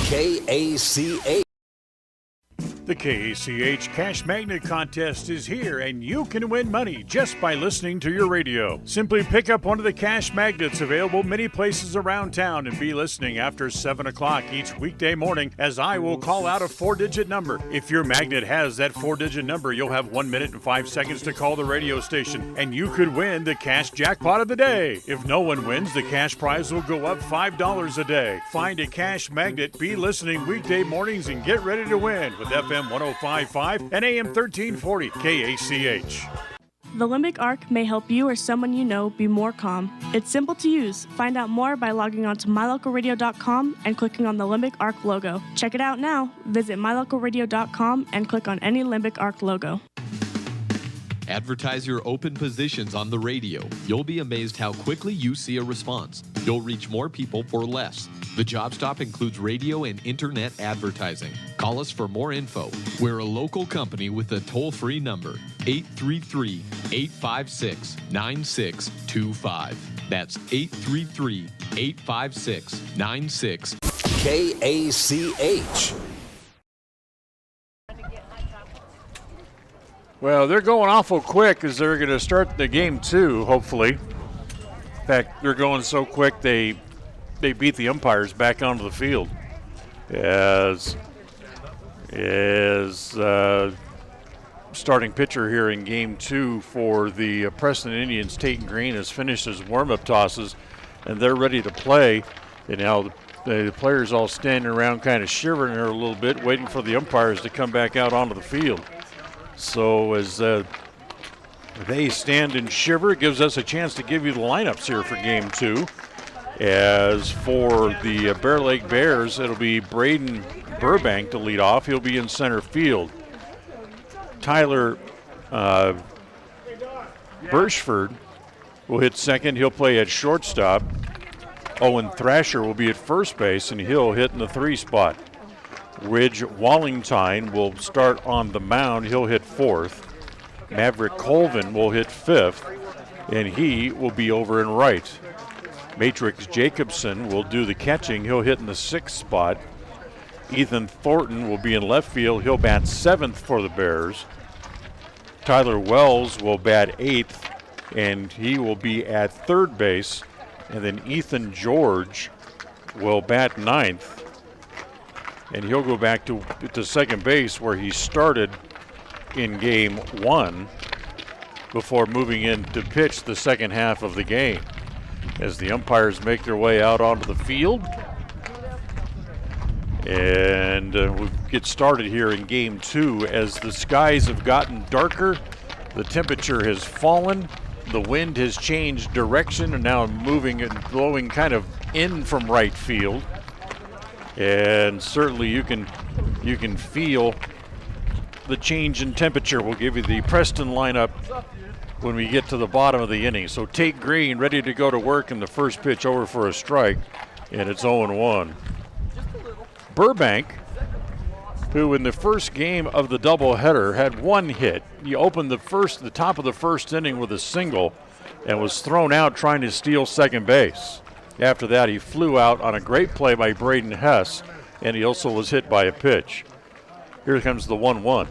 KACH. The KACH Cash Magnet Contest is here, and you can win money just by listening to your radio. Simply pick up one of the cash magnets available many places around town and be listening after 7 o'clock each weekday morning as I will call out a 4-digit number. If your magnet has that 4-digit number, you'll have 1 minute and 5 seconds to call the radio station, and you could win the cash jackpot of the day. If no one wins, the cash prize will go up $5 a day. Find a cash magnet, be listening weekday mornings, and get ready to win with FM 105.5 and AM 1340 KACH. The Limbic Arc may help you or someone you know be more calm. It's simple to use. Find out more by logging on to mylocalradio.com and clicking on the Limbic Arc logo. Check it out now. Visit mylocalradio.com and click on any Limbic Arc logo. Advertise your open positions on the radio. You'll be amazed how quickly you see a response. You'll reach more people for less. The job stop includes radio and internet advertising. Call us for more info. We're a local company with a toll-free number, 833-856-9625. That's 833-856-9625. KACH. Well, they're going awful quick as they're going to start the game two, hopefully. In fact, they're going so quick they beat the umpires back onto the field. As starting pitcher here in game two for the Preston Indians, Tate Green, has finished his warm-up tosses, and they're ready to play. And now the players all standing around kind of shivering there a little bit, waiting for the umpires to come back out onto the field. So as they stand and shiver, it gives us a chance to give you the lineups here for game two. As for the Bear Lake Bears, it'll be Braden Burbank to lead off. He'll be in center field. Tyler Birchford will hit second. He'll play at shortstop. Owen Thrasher will be at first base, and he'll hit in the 3 spot. Ridge Wallingtine will start on the mound. He'll hit 4th. Maverick Colvin will hit 5th, and he will be over in right. Matrix Jacobson will do the catching. He'll hit in the 6th spot. Ethan Thornton will be in left field. He'll bat 7th for the Bears. Tyler Wells will bat 8th, and he will be at third base. And then Ethan George will bat 9th, and he'll go back to second base where he started in game one before moving in to pitch the second half of the game. As the umpires make their way out onto the field. And we'll get started here in game two. As the skies have gotten darker, the temperature has fallen, the wind has changed direction and now moving and blowing kind of in from right field. And certainly you can feel the change in temperature. We'll give you the Preston lineup when we get to the bottom of the inning. So Tate Green ready to go to work in the first pitch, over for a strike, and it's 0-1. Burbank, who in the first game of the doubleheader had 1 hit. He opened the top of the first inning with a single and was thrown out trying to steal second base. After that, he flew out on a great play by Braden Hess, and he also was hit by a pitch. Here comes the 1-1.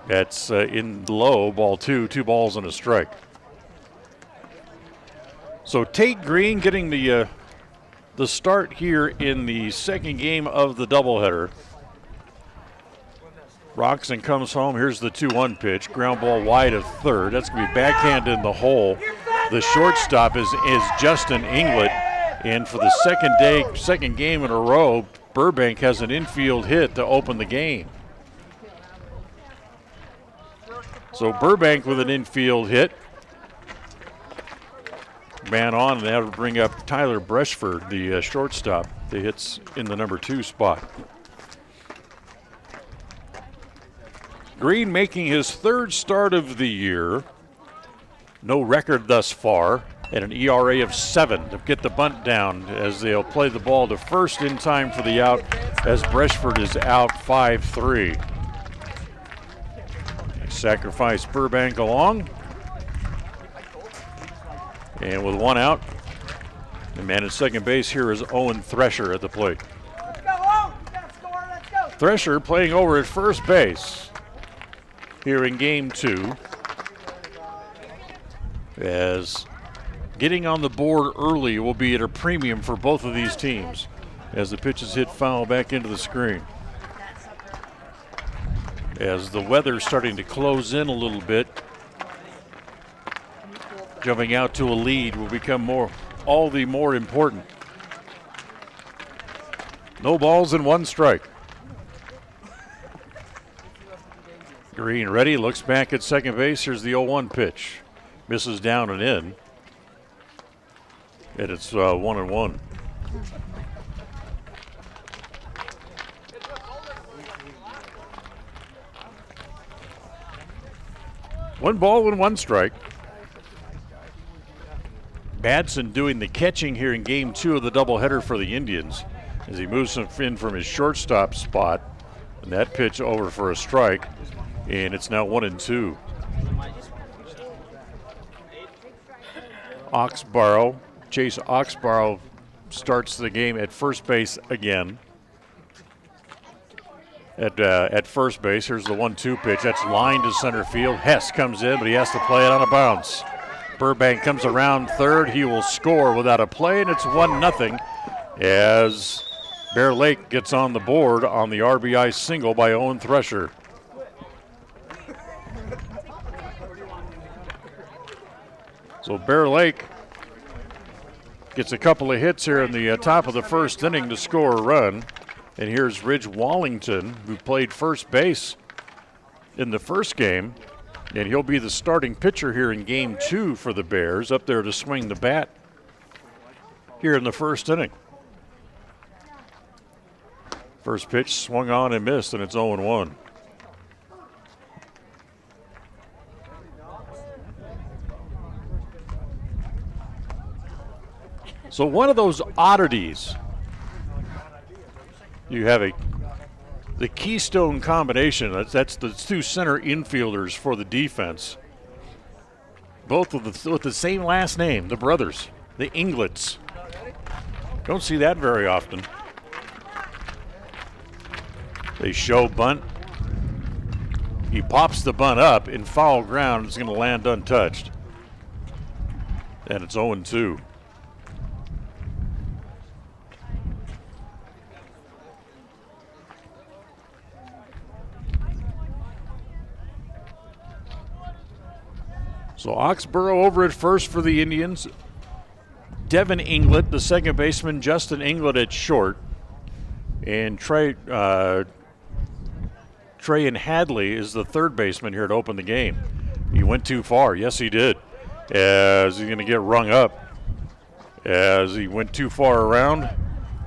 That's in low, ball 2, 2 balls and a strike. So Tate Green getting the start here in the second game of the doubleheader. Rocks and comes home. Here's the 2-1 pitch. Ground ball wide of third. That's going to be backhanded in the hole. The shortstop is Justin Inglet. And for the second game in a row, Burbank has an infield hit to open the game. So Burbank with an infield hit. Man on, and that would bring up Tyler Breshford, the shortstop, that hits in the number 2 spot. Green making his 3rd start of the year. No record thus far, and an ERA of 7 to get the bunt down as they'll play the ball to first in time for the out as Breshford is out 5-3. Sacrifice Burbank along. And with 1 out, the man at second base here is Owen Thresher at the plate. Thresher playing over at first base here in game 2. As getting on the board early will be at a premium for both of these teams as the pitches hit foul back into the screen. As the weather's starting to close in a little bit, jumping out to a lead will become all the more important. No balls and 1 strike. Green ready, looks back at second base. Here's the 0-1 pitch. Misses down and in. And it's 1-1. One ball and 1 strike. Madsen doing the catching here in game 2 of the doubleheader for the Indians as he moves in from his shortstop spot. And that pitch over for a strike. And it's now 1-2. Chase Oxborough starts the game at first base again. At first base, here's the 1-2 pitch. That's lined to center field. Hess comes in, but he has to play it on a bounce. Burbank comes around third. He will score without a play, and it's 1-0 as Bear Lake gets on the board on the RBI single by Owen Thresher. So Bear Lake gets a couple of hits here in the top of the first inning to score a run. And here's Ridge Wallington, who played first base in the first game. And he'll be the starting pitcher here in game 2 for the Bears, up there to swing the bat here in the first inning. First pitch swung on and missed, and it's 0-1. So one of those oddities, you have the keystone combination. That's the 2 center infielders for the defense. Both with the same last name, the brothers, the Inglets. Don't see that very often. They show bunt. He pops the bunt up in foul ground. It's going to land untouched. And it's 0-2. So Oxborough over at first for the Indians. Devin Inglet, the second baseman. Justin Inglet at short. And Trey and Hadley is the third baseman here to open the game. He went too far. Yes, he did. As he's going to get rung up. As he went too far around.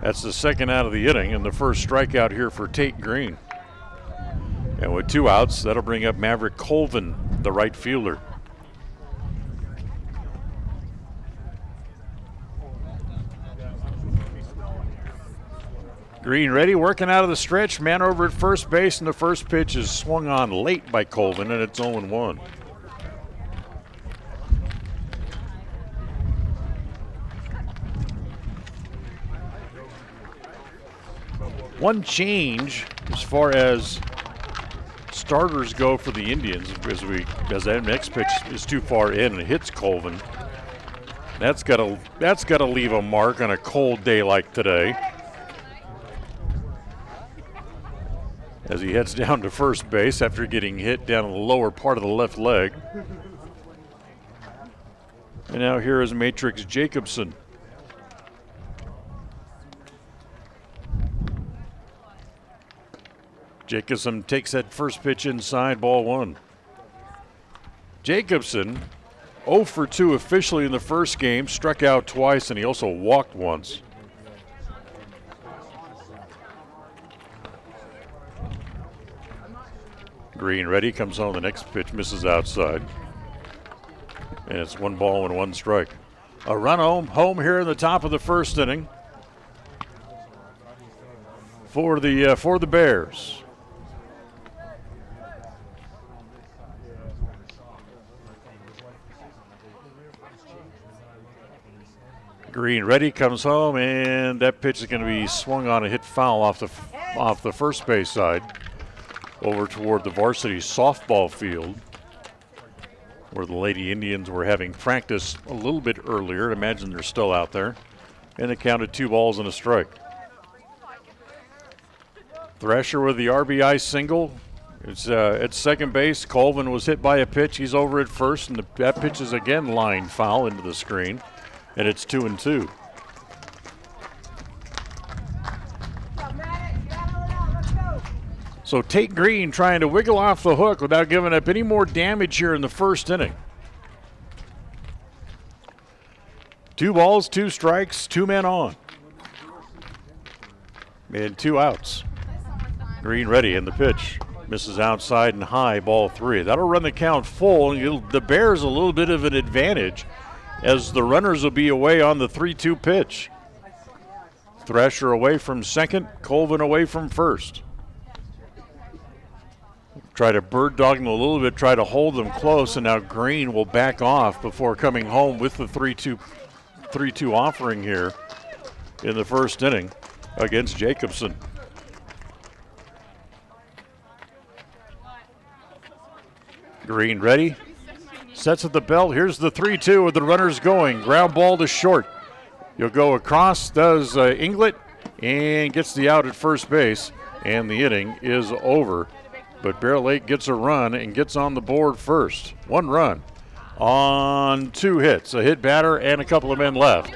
That's the second out of the inning and the first strikeout here for Tate Green. And with 2 outs, that'll bring up Maverick Colvin, the right fielder. Green ready, working out of the stretch. Man over at first base, and the first pitch is swung on late by Colvin, and it's 0-1. One change as far as starters go for the Indians as that next pitch is too far in and it hits Colvin. That's gotta leave a mark on a cold day like today. As he heads down to first base after getting hit down in the lower part of the left leg. And now here is Matrix Jacobson. Jacobson takes that first pitch inside, ball 1. Jacobson 0 for 2 officially in the first game, struck out twice, and he also walked once. Green ready, comes on the next pitch, misses outside. And it's 1 ball and 1 strike. A run home here in the top of the first inning for the Bears. Green ready, comes home, and that pitch is going to be swung on and hit foul off the off the first base side over toward the varsity softball field, where the Lady Indians were having practice a little bit earlier. I imagine they're still out there. And it counted 2 balls and a strike. Thrasher with the RBI single. It's at second base. Colvin was hit by a pitch. He's over at first, and that pitch is again lined foul into the screen, and it's 2-2. So Tate Green trying to wiggle off the hook without giving up any more damage here in the first inning. 2 balls, 2 strikes, 2 men on. And 2 outs. Green ready in the pitch. Misses outside and high, ball 3. That'll run the count full. The Bears a little bit of an advantage as the runners will be away on the 3-2 pitch. Thrasher away from second, Colvin away from first. Try to bird dog them a little bit, try to hold them close, and now Green will back off before coming home with the 3-2 offering here in the first inning against Jacobson. Green ready, sets at the belt. Here's the 3-2 with the runners going. Ground ball to short. He'll go across, does Inglet, and gets the out at first base, and the inning is over. But Bear Lake gets a run and gets on the board first. 1 run on 2 hits, a hit batter and a couple of men left.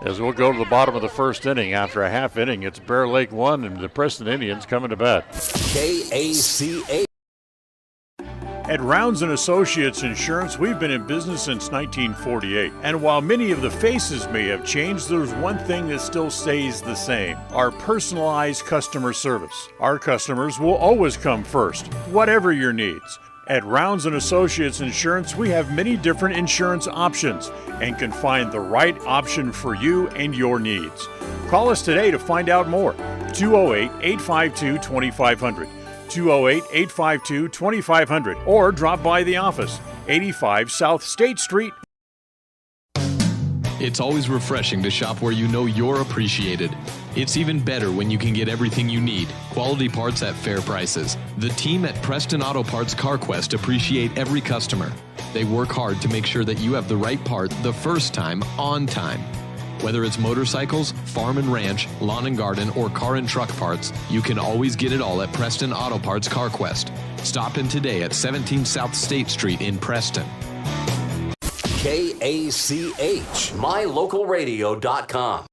As we'll go to the bottom of the first inning. After a half inning, it's Bear Lake 1 and the Preston Indians coming to bat. KACA. At Rounds & Associates Insurance, we've been in business since 1948. And while many of the faces may have changed, there's one thing that still stays the same: our personalized customer service. Our customers will always come first, whatever your needs. At Rounds & Associates Insurance, we have many different insurance options and can find the right option for you and your needs. Call us today to find out more. 208-852-2500. 208-852-2500, or drop by the office, 85 South State Street. It's always refreshing to shop where you know you're appreciated. It's even better when you can get everything you need, quality parts at fair prices. The team at Preston Auto Parts CarQuest appreciate every customer. They work hard to make sure that you have the right part the first time, on time. Whether it's motorcycles, farm and ranch, lawn and garden, or car and truck parts, you can always get it all at Preston Auto Parts CarQuest. Stop in today at 17 South State Street in Preston. KACH, mylocalradio.com.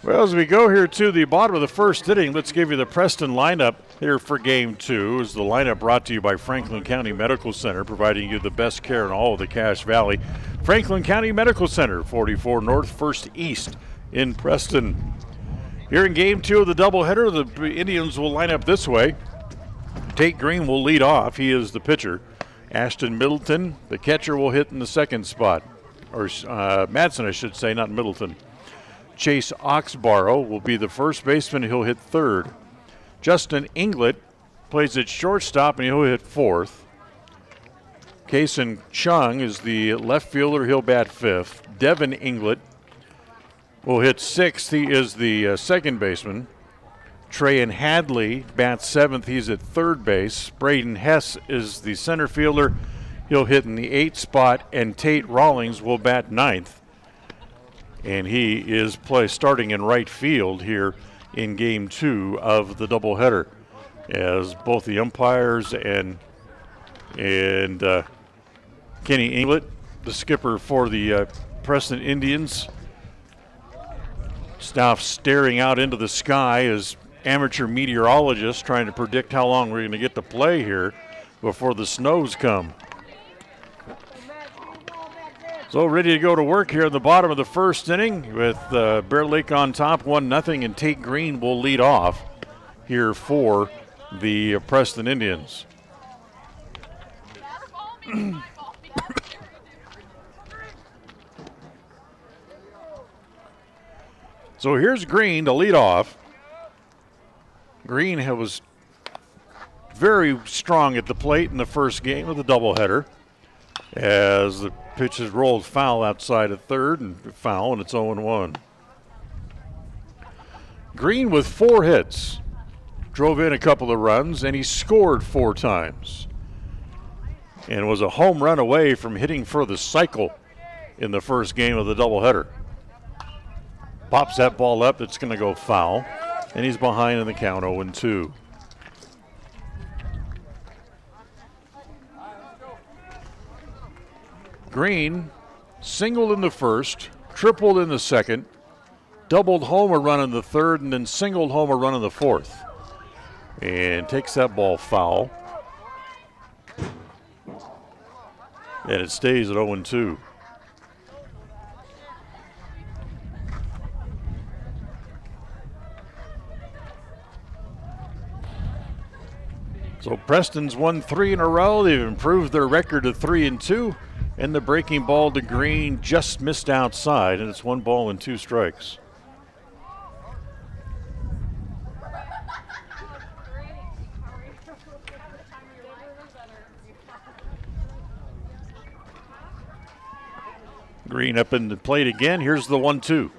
Well, as we go here to the bottom of the first inning, let's give you the Preston lineup here for Game 2. Is the lineup brought to you by Franklin County Medical Center, providing you the best care in all of the Cache Valley. Franklin County Medical Center, 44 North, 1st East in Preston. Here in Game 2 of the doubleheader, the Indians will line up this way. Tate Green will lead off. He is the pitcher. Ashton Middleton, the catcher, will hit in the second spot. Or Madsen, I should say, not Middleton. Chase Oxborough will be the first baseman. He'll hit third. Justin Inglet plays at shortstop, and he'll hit fourth. Kason Chung is the left fielder. He'll bat fifth. Devin Inglet will hit sixth. He is the second baseman. Trayan Hadley bats seventh. He's at third base. Braden Hess is the center fielder. He'll hit in the eighth spot. And Tate Rawlings will bat ninth. And he is starting in right field here in Game 2 of the doubleheader, as both the umpires and Kenny Inglet, the skipper for the Preston Indians, is now staring out into the sky as amateur meteorologists trying to predict how long we're going to get to play here before the snows come. So ready to go to work here in the bottom of the first inning with Bear Lake on top 1-0, and Tate Green will lead off here for the Preston Indians. So here's Green to lead off. Green was very strong at the plate in the first game of the doubleheader, as the pitch is rolled foul outside of third, and foul, and it's 0-1. Green with 4 hits. Drove in a couple of runs, and he scored 4 times. And was a home run away from hitting for the cycle in the first game of the doubleheader. Pops that ball up, it's going to go foul, and he's behind in the count 0-2. Green singled in the first, tripled in the second, doubled home a run in the third, and then singled home a run in the fourth. And takes that ball foul. And it stays at 0-2. So Preston's won 3 in a row. They've improved their record to 3-2. And the breaking ball to Green just missed outside, and it's 1 ball and 2 strikes. Green up in the plate again. Here's the 1-2.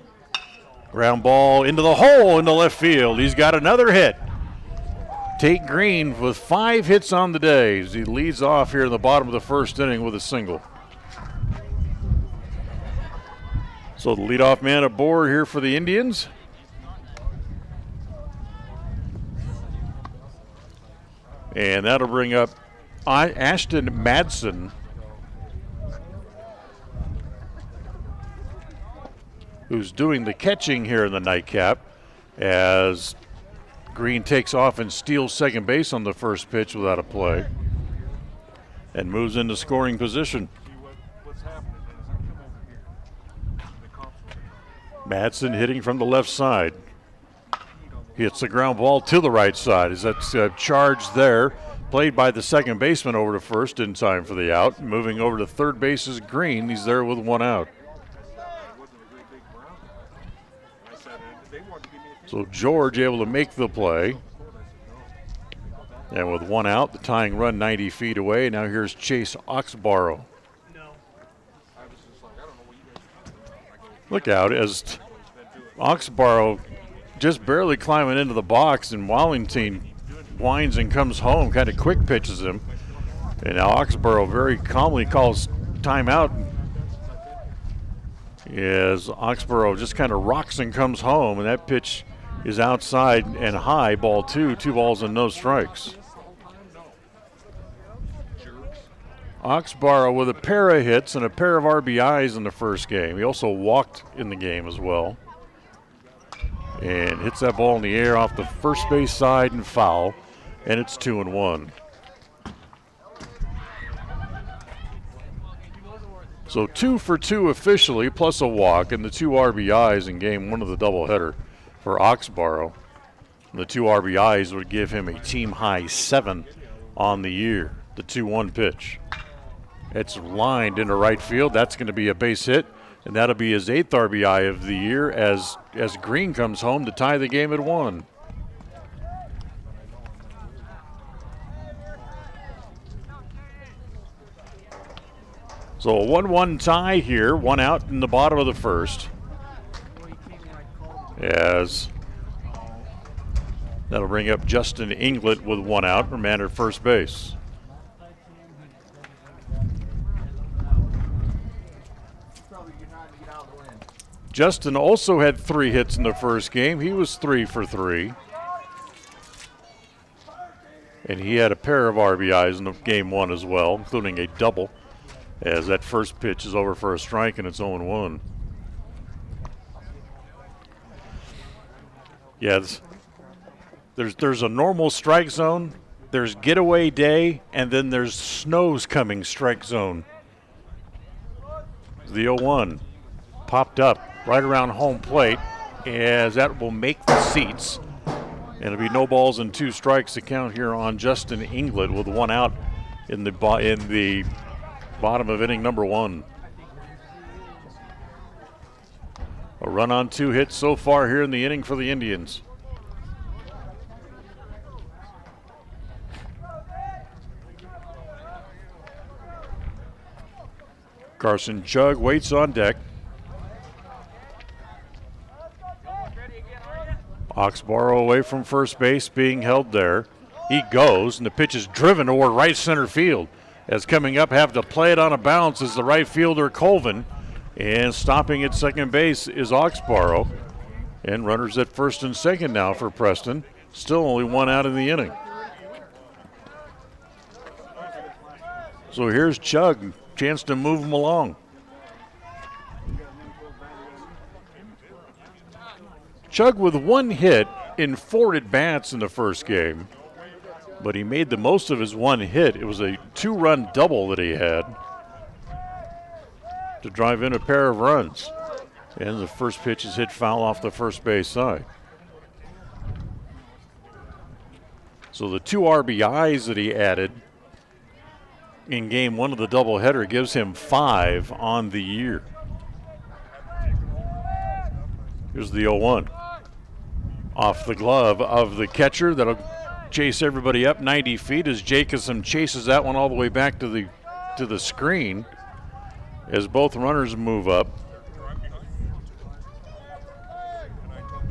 Ground ball into the hole in the left field. He's got another hit. Tate Green with 5 hits on the day as he leads off here in the bottom of the first inning with a single. So the leadoff man aboard here for the Indians. And that'll bring up Ashton Madsen, who's doing the catching here in the nightcap as Green takes off and steals second base on the first pitch without a play and moves into scoring position. Madsen hitting from the left side. Hits the ground ball to the right side. As that's charged there. Played by the second baseman over to first in time for the out. Moving over to third base is Green. He's there with 1 out. So George able to make the play. And with 1 out, the tying run 90 feet away. Now here's Chase Oxborough. Look out as Oxborough just barely climbing into the box, and Wallington winds and comes home, kind of quick pitches him. And now Oxborough very calmly calls timeout as Oxborough just kind of rocks and comes home, and that pitch is outside and high, ball 2, 2 balls and no strikes. Oxborough with a pair of hits and a pair of RBIs in the first game. He also walked in the game as well. And hits that ball in the air off the first base side and foul. And it's 2-1. So 2 for 2 officially, plus a walk, and the 2 RBIs in game 1 of the doubleheader for Oxborough. And the 2 RBIs would give him a team high 7 on the year. The 2-1 pitch. It's lined into right field. That's going to be a base hit, and that'll be his 8th RBI of the year as Green comes home to tie the game at 1. So a 1-1 tie here, 1 out in the bottom of the first. As that'll bring up Justin Inglet with 1 out, man at first base. Justin also had 3 hits in the first game. He was 3 for 3. And he had a pair of RBIs in game 1 as well, including a double, as that first pitch is over for a strike and it's 0-1. Yeah, there's a normal strike zone, there's getaway day, and then there's snow's coming strike zone. The 0-1 popped up right around home plate, as that will make the seats. And it'll be no balls and 2 strikes to count here on Justin Inglet with 1 out in the bottom of inning number 1. A run on 2 hits so far here in the inning for the Indians. Carson Chug waits on deck. Oxborough away from first base, being held there. He goes, and the pitch is driven toward right center field. As coming up, have to play it on a bounce is the right fielder, Colvin. And stopping at second base is Oxborough. And runners at first and second now for Preston. Still only one out in the inning. So here's Chug, chance to move him along. Chug with one hit in 4 at-bats in the first game, but he made the most of his one hit. It was a 2-run double that he had to drive in a pair of runs. And the first pitch is hit foul off the first base side. So the 2 RBIs that he added in game 1 of the doubleheader gives him 5 on the year. Here's the 0-1. Off the glove of the catcher. That'll chase everybody up 90 feet as Jacobson chases that one all the way back to the screen as both runners move up.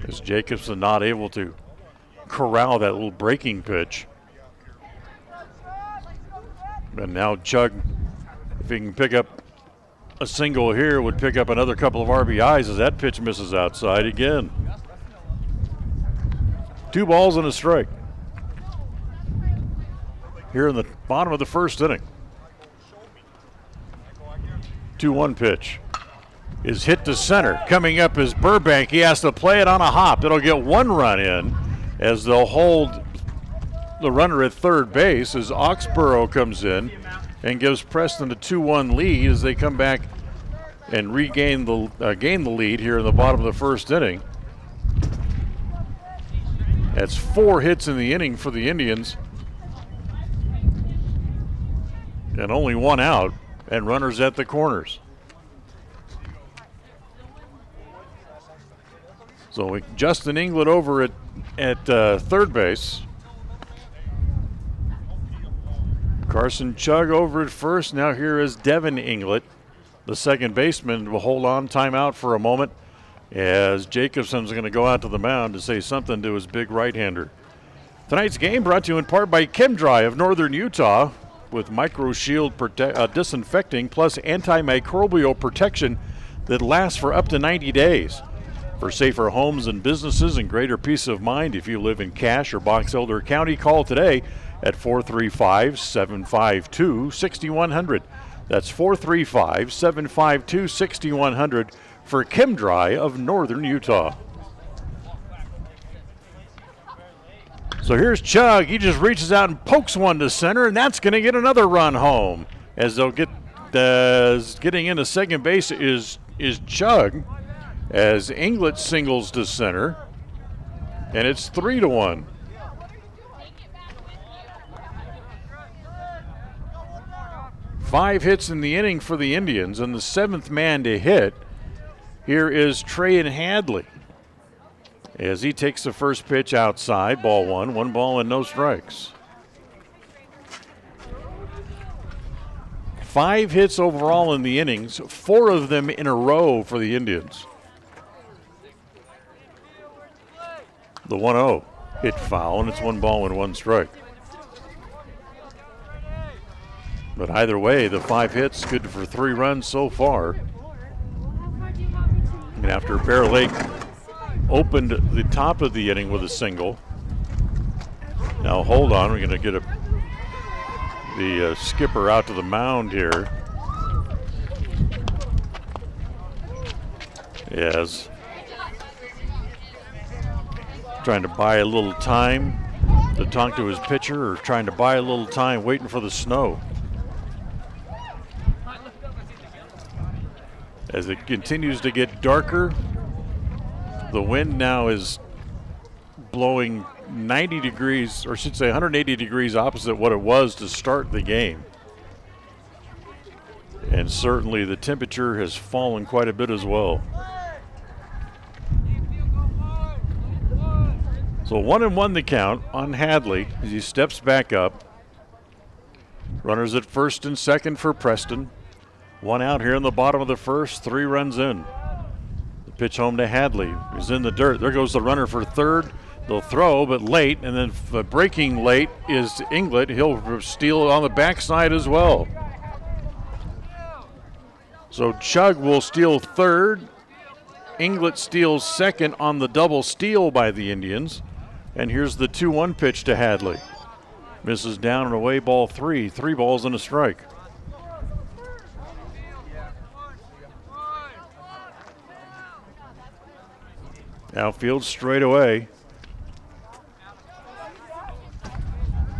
As Jacobson not able to corral that little breaking pitch. And now Chug, if he can pick up a single here, would pick up another couple of RBIs as that pitch misses outside again. 2 balls and a strike here in the bottom of the first inning. 2-1 pitch is hit to center. Coming up is Burbank. He has to play it on a hop. It'll get 1 run in as they'll hold the runner at third base as Oxborough comes in and gives Preston a 2-1 lead as they come back and gain the lead here in the bottom of the first inning. That's 4 hits in the inning for the Indians. And only 1 out and runners at the corners. So Justin Inglet over at third base. Carson Chug over at first. Now here is Devin Inglet. The second baseman will hold on timeout for a moment as Jacobson's going to go out to the mound to say something to his big right-hander. Tonight's game brought to you in part by ChemDry of Northern Utah with MicroShield disinfecting plus antimicrobial protection that lasts for up to 90 days. For safer homes and businesses and greater peace of mind, if you live in Cache or Box Elder County, call today at 435-752-6100. That's 435-752-6100 for ChemDry of Northern Utah. So here's Chug. He just reaches out and pokes one to center, and that's going to get another run home. As they'll get getting into second base is Chug, as Inglet singles to center, and it's 3-1. Five hits in the inning for the Indians, and the 7th man to hit here is Trayan Hadley. As he takes the first pitch outside, ball 1 ball and no strikes. 5 hits overall in the innings, 4 of them in a row for the Indians. The 1-0 hit foul, and it's 1 ball and 1 strike. But either way, the 5 hits, good for 3 runs so far. And after Bear Lake opened the top of the inning with a single. Now hold on, we're going to get the skipper out to the mound here. Yes. Trying to buy a little time to talk to his pitcher, or trying to buy a little time waiting for the snow. As it continues to get darker, the wind now is blowing 90 degrees, or I should say 180 degrees opposite what it was to start the game. And certainly the temperature has fallen quite a bit as well. So 1-1 the count on Hadley as he steps back up. Runners at first and second for Preston. 1 out here in the bottom of the first, 3 runs in. The Pitch home to Hadley. He's in the dirt. There goes the runner for third. They'll throw, but late, and then breaking late is Inglet. He'll steal it on the backside as well. So Chug will steal third. Inglet steals second on the double steal by the Indians. And here's the 2-1 pitch to Hadley. Misses down and away, ball 3. 3 balls and a strike. Outfield straight away.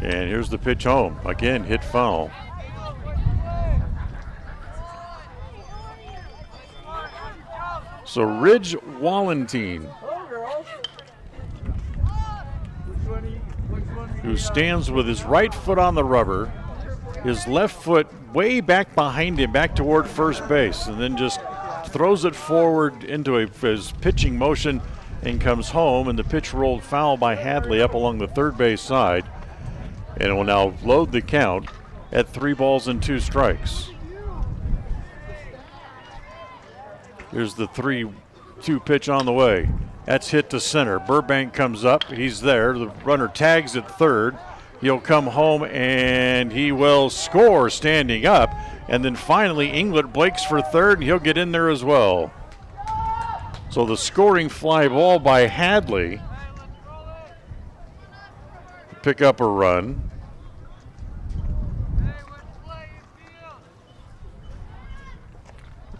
And here's the pitch home. Again, hit foul. So Ridge Wallentine, who stands with his right foot on the rubber, his left foot way back behind him, back toward first base, and then just throws it forward into his pitching motion and comes home, and the pitch rolled foul by Hadley up along the third base side, and it will now load the count at 3 balls and 2 strikes. Here's the 3-2 pitch on the way. That's hit to center. Burbank comes up. He's there. The runner tags at third. He'll come home and he will score standing up. And then finally Inglet breaks for third, and he'll get in there as well. So the scoring fly ball by Hadley to pick up a run.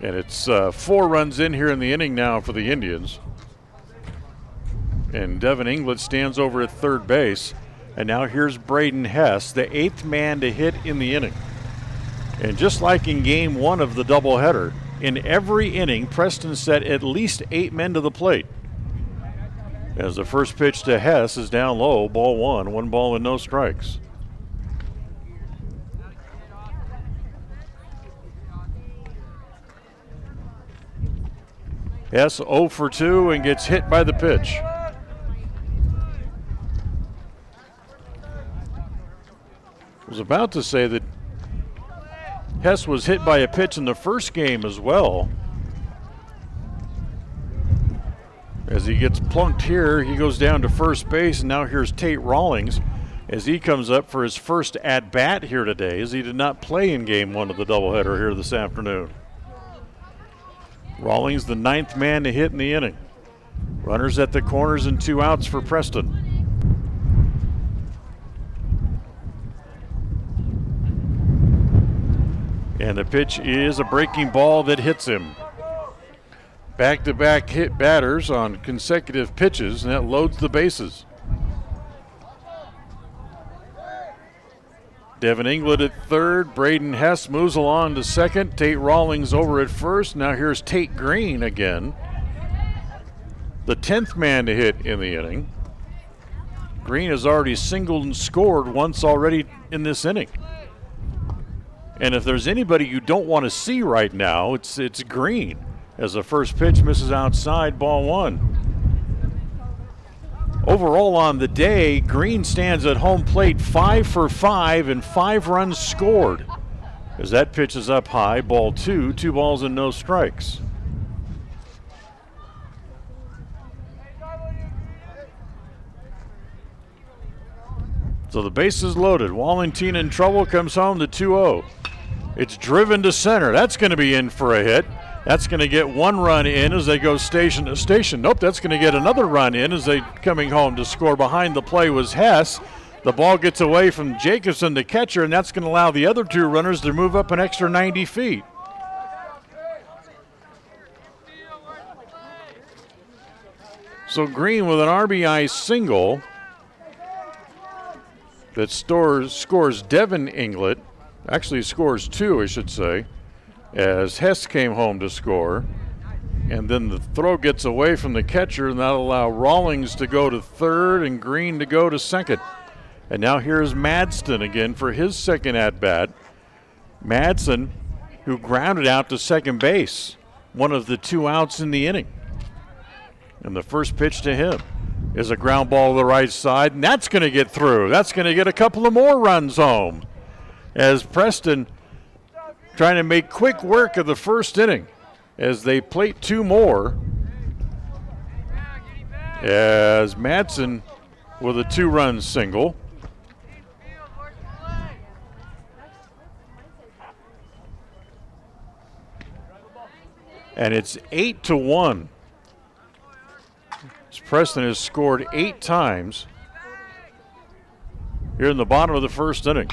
And it's 4 runs in here in the inning now for the Indians. And Devin Inglet stands over at third base. And now here's Braden Hess, the 8th man to hit in the inning. And just like in game 1 of the doubleheader, in every inning, Preston set at least 8 men to the plate. As the first pitch to Hess is down low, ball 1, 1 ball and no strikes. Hess 0 for 2 and gets hit by the pitch. I was about to say that Hess was hit by a pitch in the first game as well. As he gets plunked here, he goes down to first base, and now here's Tate Rawlings as he comes up for his first at-bat here today, as he did not play in game 1 of the doubleheader here this afternoon. Rawlings, the 9th man to hit in the inning. Runners at the corners and 2 outs for Preston. And the pitch is a breaking ball that hits him. Back-to-back hit batters on consecutive pitches, and that loads the bases. Devin Inglet at third. Braden Hess moves along to second. Tate Rawlings over at first. Now here's Tate Green again, the 10th man to hit in the inning. Green has already singled and scored once already in this inning. And if there's anybody you don't want to see right now, it's Green. As the first pitch misses outside, ball 1. Overall on the day, Green stands at home plate 5 for 5 and 5 runs scored. As that pitch is up high, ball 2, 2 balls and no strikes. So the base is loaded. Wallentine in trouble, comes home to 2-0. It's driven to center. That's going to be in for a hit. That's going to get 1 run in as they go station to station. Nope, that's going to get another run in as they coming home to score. Behind the play was Hess. The ball gets away from Jacobson, the catcher, and that's going to allow the other 2 runners to move up an extra 90 feet. So Green with an RBI single that scores Devin Inglet. Actually scores 2, I should say, as Hess came home to score. And then the throw gets away from the catcher, and that'll allow Rawlings to go to third and Green to go to second. And now here's Madston again for his second at-bat. Madsen, who grounded out to second base, one of the 2 outs in the inning. And the first pitch to him is a ground ball to the right side, and that's going to get through. That's going to get a couple of more runs home, as Preston trying to make quick work of the first inning as they plate 2 more. as Madsen with a 2-run single. And it's 8-1. Preston has scored 8 times here in the bottom of the first inning.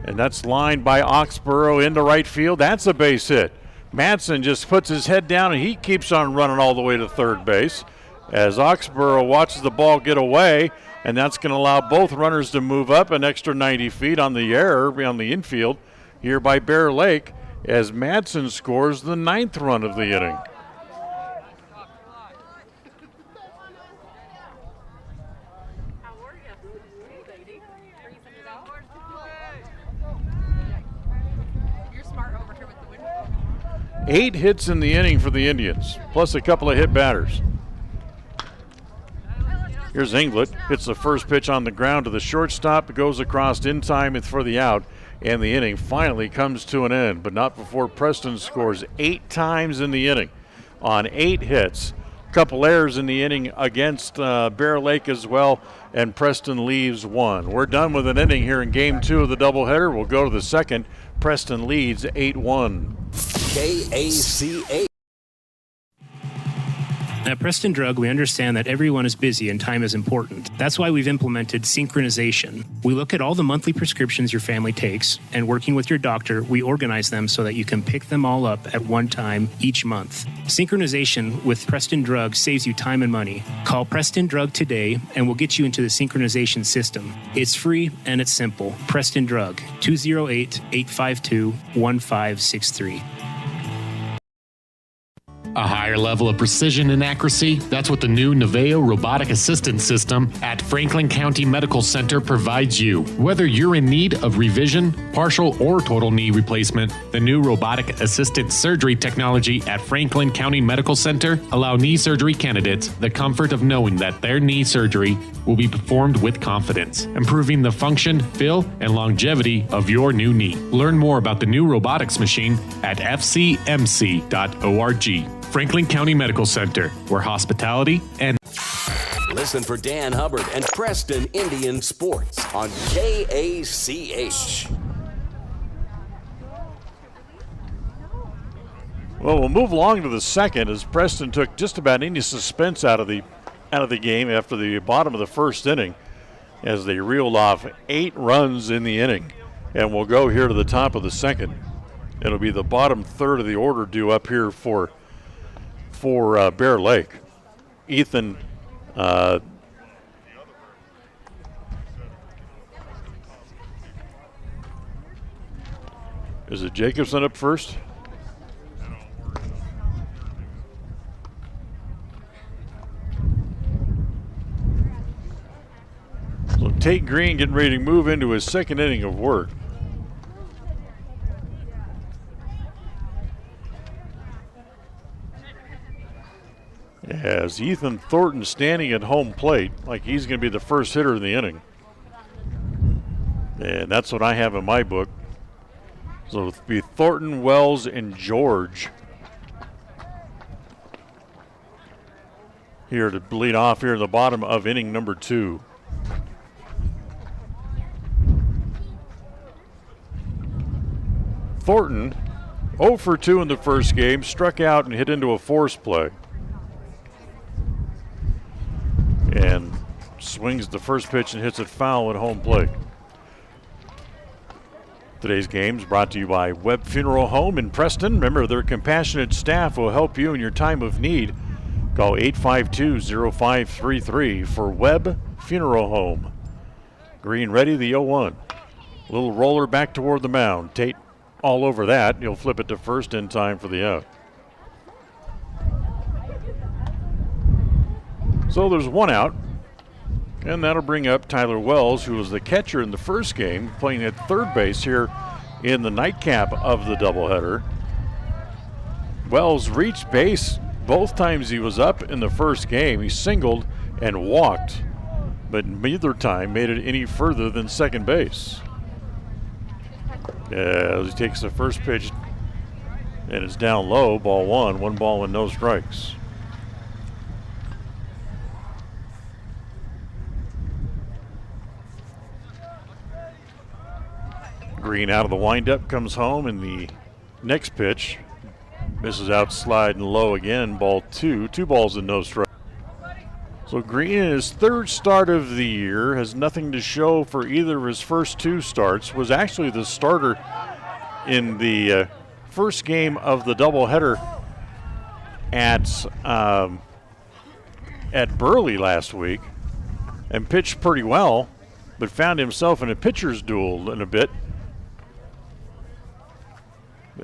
And that's lined by Oxborough into right field. That's a base hit. Madsen just puts his head down and he keeps on running all the way to third base as Oxborough watches the ball get away, and that's going to allow both runners to move up an extra 90 feet on the error on the infield here by Bear Lake as Madsen scores the 9th run of the inning. Eight hits in the inning for the Indians, plus a couple of hit batters. Here's Inglet, hits the first pitch on the ground to the shortstop, goes across in time for the out, and the inning finally comes to an end, but not before Preston scores 8 times in the inning on 8 hits. Couple errors in the inning against Bear Lake as well, and Preston leaves 1. We're done with an inning here in Game 2 of the doubleheader. We'll go to the second. Preston leads 8-1. KACH. At Preston Drug, we understand that everyone is busy and time is important. That's why we've implemented synchronization. We look at all the monthly prescriptions your family takes, and working with your doctor, we organize them so that you can pick them all up at one time each month. Synchronization with Preston Drug saves you time and money. Call Preston Drug today, and we'll get you into the synchronization system. It's free and it's simple. Preston Drug, 208-852-1563. A higher level of precision and accuracy, that's what the new Naveo Robotic Assistance System at Franklin County Medical Center provides you. Whether you're in need of revision, partial or total knee replacement, the new robotic assisted surgery technology at Franklin County Medical Center allow knee surgery candidates the comfort of knowing that their knee surgery will be performed with confidence, improving the function, feel, and longevity of your new knee. Learn more about the new robotics machine at fcmc.org. Franklin County Medical Center, where hospitality and... Listen for Dan Hubbard and Preston Indian Sports on KACH. Well, we'll move along to the second as Preston took just about any suspense out of the game after the bottom of the first inning as they reeled off 8 runs in the inning. And we'll go here to the top of the second. It'll be the bottom third of the order due up here for Bear Lake. Ethan is it Jacobson up first? So Tate Green getting ready to move into his second inning of work. As Ethan Thornton standing at home plate like he's going to be the first hitter in the inning. And that's what I have in my book. So it'll be Thornton, Wells, and George here to lead off here in the bottom of inning number 2. Thornton, 0 for 2 in the first game, struck out and hit into a force play. And swings the first pitch and hits it foul at home plate. Today's game is brought to you by Webb Funeral Home in Preston. Remember, their compassionate staff will help you in your time of need. Call 852-0533 for Webb Funeral Home. Green ready, the 0-1. Little roller back toward the mound. Tate all over that. He'll flip it to first in time for the out. So there's 1 out, and that'll bring up Tyler Wells, who was the catcher in the first game, playing at third base here in the nightcap of the doubleheader. Wells reached base both times he was up in the first game. He singled and walked, but neither time made it any further than second base. As he takes the first pitch, and it's down low, ball 1, 1 ball and no strikes. Green out of the windup, comes home, and the next pitch misses out, slide and low again. Ball 2. 2 balls and no strike. So Green, in his third start of the year, has nothing to show for either of his first 2 starts. Was actually the starter in the first game of the doubleheader at Burley last week and pitched pretty well, but found himself in a pitcher's duel in a bit.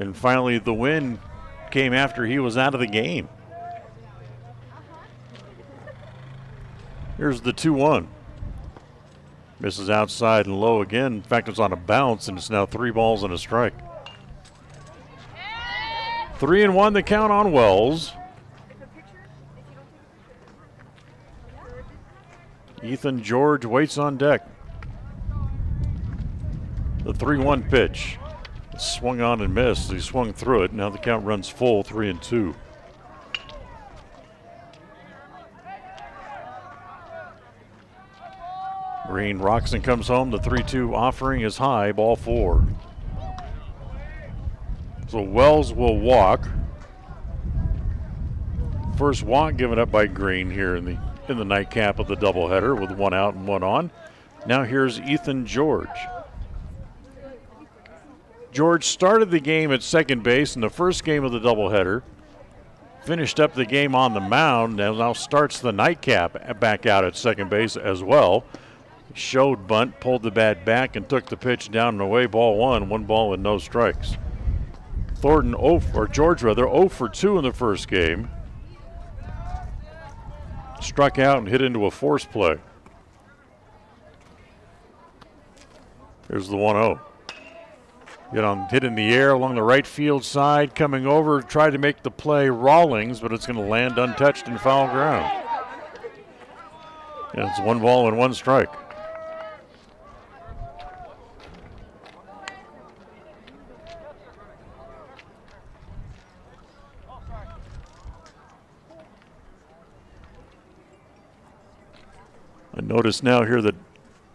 And finally the win came after he was out of the game. Here's the 2-1. Misses outside and low again. In fact, it's on a bounce, and it's now 3 balls and a strike. 3-1 the count on Wells. Ethan George waits on deck. The 3-1 pitch. Swung on and missed. He swung through it. Now the count runs full, 3-2. Green rocks and comes home. The 3-2 offering is high, ball 4. So Wells will walk. First walk given up by Green here in the nightcap of the doubleheader with 1 out and 1 on. Now here's Ethan George. George started the game at second base in the first game of the doubleheader. Finished up the game on the mound and now starts the nightcap back out at second base as well. Showed bunt, pulled the bat back, and took the pitch down and away. Ball 1, 1 ball and no strikes. George 0 for 2 in the first game. Struck out and hit into a force play. Here's the 1-0. Hit in the air along the right field side, coming over, tried to make the play Rawlings, but it's going to land untouched in foul ground. And it's 1 ball and 1 strike. I notice now here that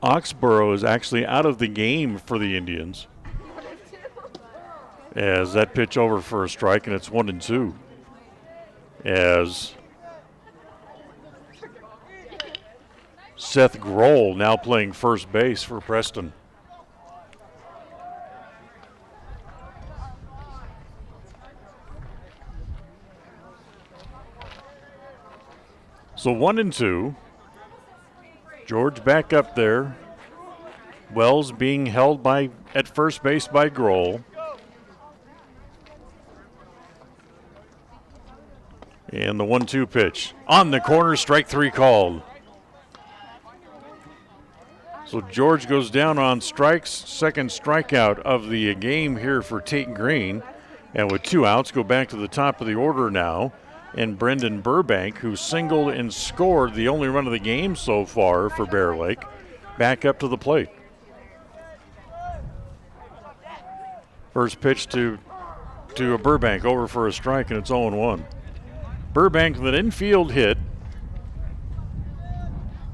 Oxborough is actually out of the game for the Indians. As that pitch over for a strike, and it's 1-2. As Seth Grohl now playing first base for Preston. So 1-2. George back up there. Wells being held at first base by Grohl. And the 1-2 pitch. On the corner, strike 3 called. So George goes down on strikes. Second strikeout of the game here for Tate Green. And with 2 outs, go back to the top of the order now. And Brendan Burbank, who singled and scored the only run of the game so far for Bear Lake, back up to the plate. First pitch to a Burbank, over for a strike, and it's 0-1. Burbank with an infield hit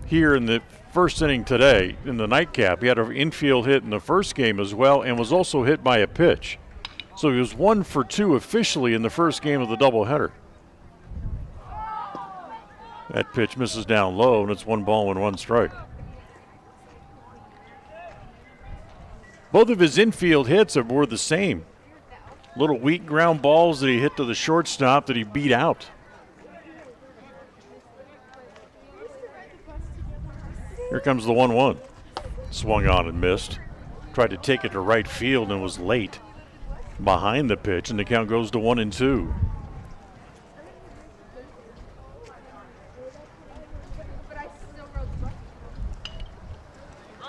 here in the first inning today in the nightcap. He had an infield hit in the first game as well and was also hit by a pitch. So he was 1 for 2 officially in the first game of the doubleheader. That pitch misses down low, and it's 1 ball and 1 strike. Both of his infield hits were the same. Little weak ground balls that he hit to the shortstop that he beat out. Here comes the 1-1. Swung on and missed. Tried to take it to right field and was late behind the pitch, and the count goes to 1-2.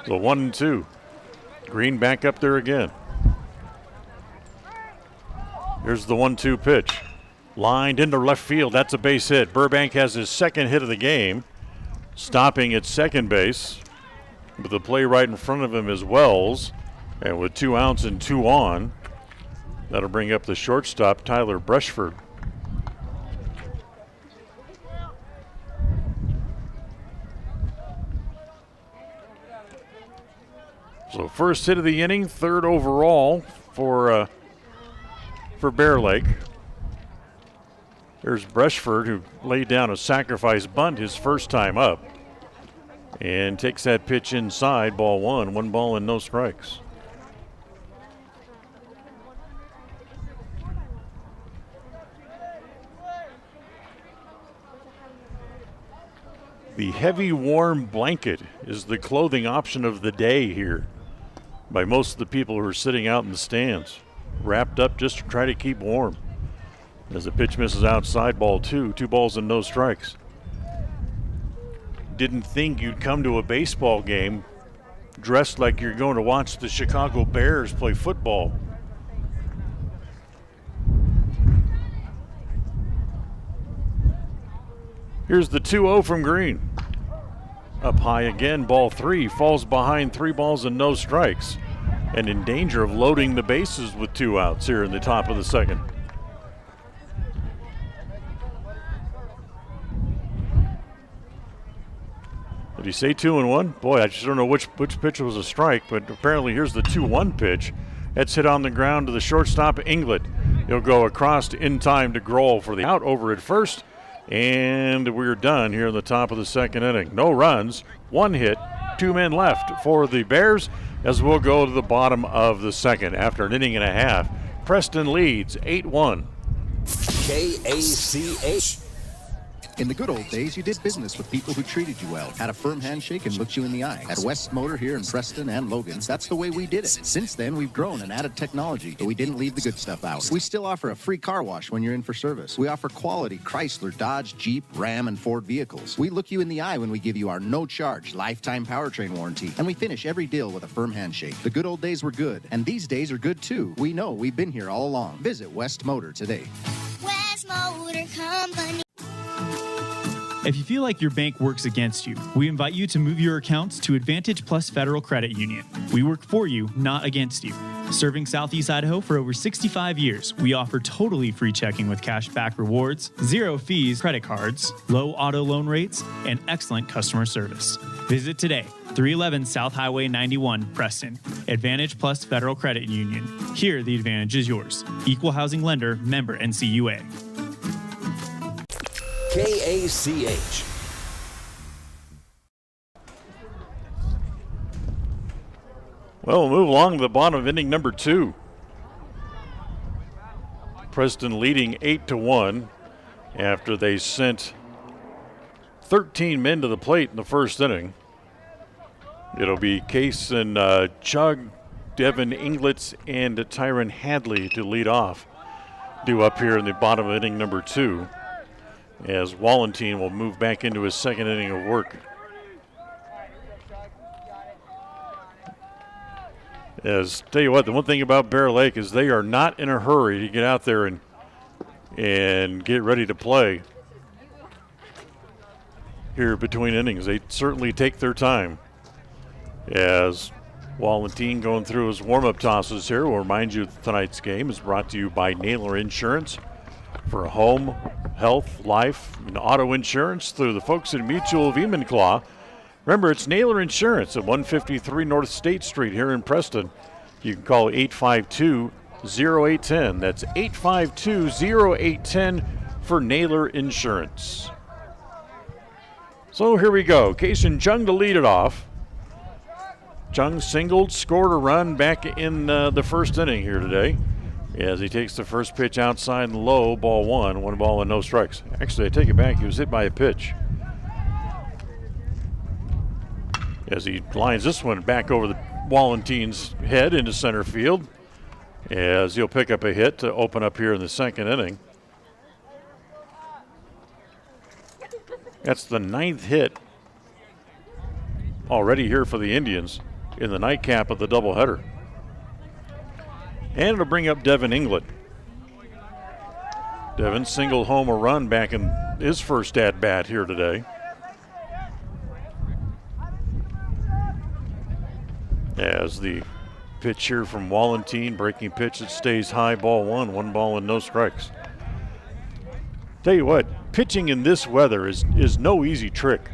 So 1-2. Green back up there again. Here's the 1-2 pitch. Lined into left field. That's a base hit. Burbank has his second hit of the game. Stopping at second base. With the play right in front of him is Wells. And with 2 outs and 2 on, that'll bring up the shortstop, Tyler Brushford. So first hit of the inning, third overall for Bear Lake. There's Breshford, who laid down a sacrifice bunt his first time up. And takes that pitch inside, ball one. 1 ball and no strikes. The heavy warm blanket is the clothing option of the day here by most of the people who are sitting out in the stands, wrapped up just to try to keep warm. As the pitch misses outside, ball two. 2 balls and no strikes. Didn't think you'd come to a baseball game dressed like you're going to watch the Chicago Bears play football. Here's the 2-0 from Green. Up high again, ball 3, falls behind 3 balls and no strikes, and in danger of loading the bases with 2 outs here in the top of the second. Did he say 2-1? Boy, I just don't know which pitch was a strike, but apparently here's the 2-1 pitch. That's hit on the ground to the shortstop, Inglet. He'll go across in time to Grohl for the out over at first. And we're done here in the top of the second inning. No runs, 1 hit, 2 men left for the Bears as we'll go to the bottom of the second. After an inning and a half, Preston leads 8-1. KACH. In the good old days, you did business with people who treated you well, had a firm handshake and looked you in the eye. At West Motor here in Preston and Logan, that's the way we did it. Since then, we've grown and added technology, but we didn't leave the good stuff out. We still offer a free car wash when you're in for service. We offer quality Chrysler, Dodge, Jeep, Ram, and Ford vehicles. We look you in the eye when we give you our no-charge lifetime powertrain warranty, and we finish every deal with a firm handshake. The good old days were good, and these days are good too. We know we've been here all along. Visit West Motor today. West Motor Company. If you feel like your bank works against you, we invite you to move your accounts to Advantage Plus Federal Credit Union. We work for you, not against you. Serving Southeast Idaho for over 65 years, we offer totally free checking with cash back rewards, 0 fees credit cards, low auto loan rates, and excellent customer service. Visit today, 311 South Highway 91, Preston. Advantage Plus Federal Credit Union. Here, the advantage is yours. Equal housing lender, member NCUA. KACH. Well, we'll move along to the bottom of inning number 2. Preston leading 8-1 after they sent 13 men to the plate in the first inning. It'll be Case and Chug, Devin Inglets, and Tyron Hadley to lead off. Due up here in the bottom of inning number 2. As Wallentine will move back into his second inning of work. As tell you what, the one thing about Bear Lake is they are not in a hurry to get out there and get ready to play here between innings. They certainly take their time. As Wallentine going through his warm-up tosses here, we'll remind you that tonight's game is brought to you by Naylor Insurance. For home, health, life, and auto insurance through the folks at Mutual of Enumclaw. Remember, it's Naylor Insurance at 153 North State Street here in Preston. You can call 852-0810. That's 852-0810 for Naylor Insurance. So here we go. Case and Chung to lead it off. Chung singled, scored a run back in the first inning here today. As he takes the first pitch outside and low, ball 1, 1 ball and no strikes. Actually, I take it back, he was hit by a pitch. As he lines this one back over the Wallentine's head into center field. As he'll pick up a hit to open up here in the second inning. That's the 9th hit already here for the Indians in the nightcap of the doubleheader. And it'll bring up Devin Inglet. Devin singled home a run back in his first at-bat here today. As the pitch here from Wallentine, breaking pitch that stays high, ball 1, 1 ball and no strikes. Tell you what, pitching in this weather is no easy trick.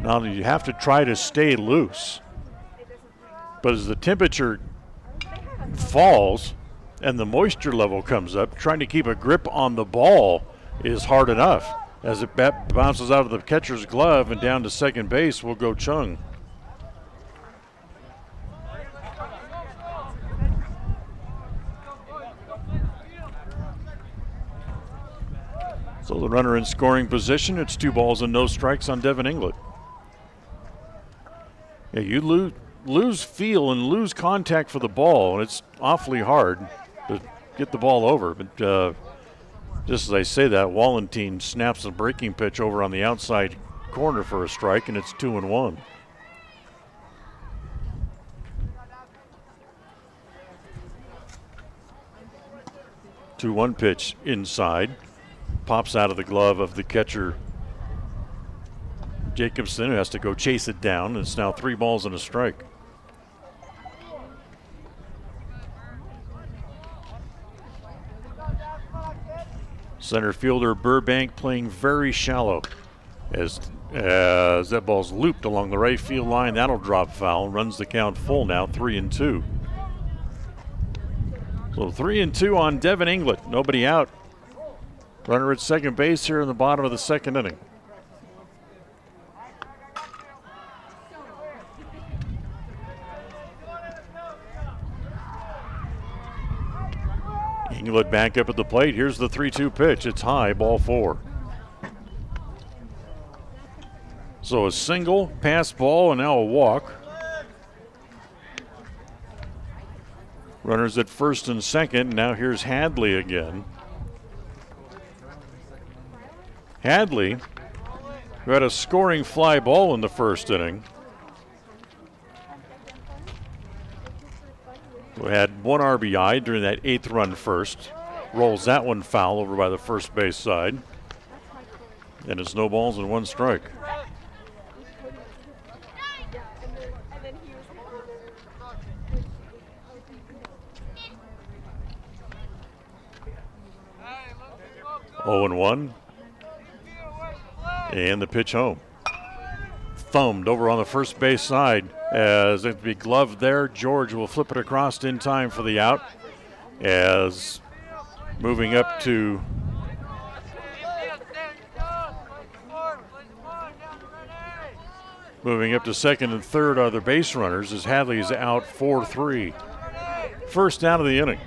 Now you have to try to stay loose. But as the temperature falls and the moisture level comes up, trying to keep a grip on the ball is hard enough. As it bounces out of the catcher's glove and down to second base will go Chung. So the runner in scoring position, it's 2 balls and no strikes on Devin Inglet. Yeah, you lose feel and lose contact for the ball, and it's awfully hard to get the ball over. But just as I say that, Wallentine snaps a breaking pitch over on the outside corner for a strike, and it's 2-1. Two-one pitch inside. Pops out of the glove of the catcher Jacobson, who has to go chase it down. It's now 3 balls and a strike. Center fielder Burbank playing very shallow as that ball's looped along the right field line. That'll drop foul. Runs the count full now, 3-2. So 3-2 on Devin Inglet. Nobody out. Runner at second base here in the bottom of the second inning. Inglet back up at the plate. Here's the 3-2 pitch. It's high, ball 4. So a single, pass ball, and now a walk. Runners at first and second. Now here's Hadley again. Hadley, who had a scoring fly ball in the first inning, who had 1 RBI during that 8th run first, rolls that one foul over by the first base side, and it's no balls and 1 strike. Oh and 1. And the pitch home. Thumbed over on the first base side as it'd be gloved there. George will flip it across in time for the out as moving up to second and third are the base runners as Hadley's out 4-3. First out of the inning.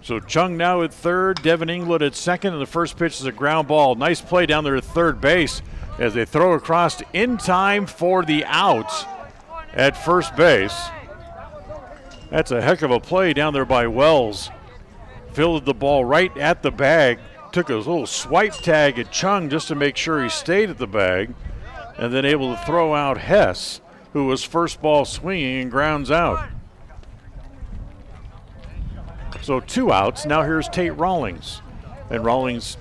So Chung now at third, Devin Inglet at second, and the first pitch is a ground ball. Nice play down there at third base as they throw across in time for the out at first base. That's a heck of a play down there by Wells. Fielded the ball right at the bag, took a little swipe tag at Chung just to make sure he stayed at the bag, and then able to throw out Hess, who was first ball swinging and grounds out. So 2 outs. Now here's Tate Rawlings. And Rawlings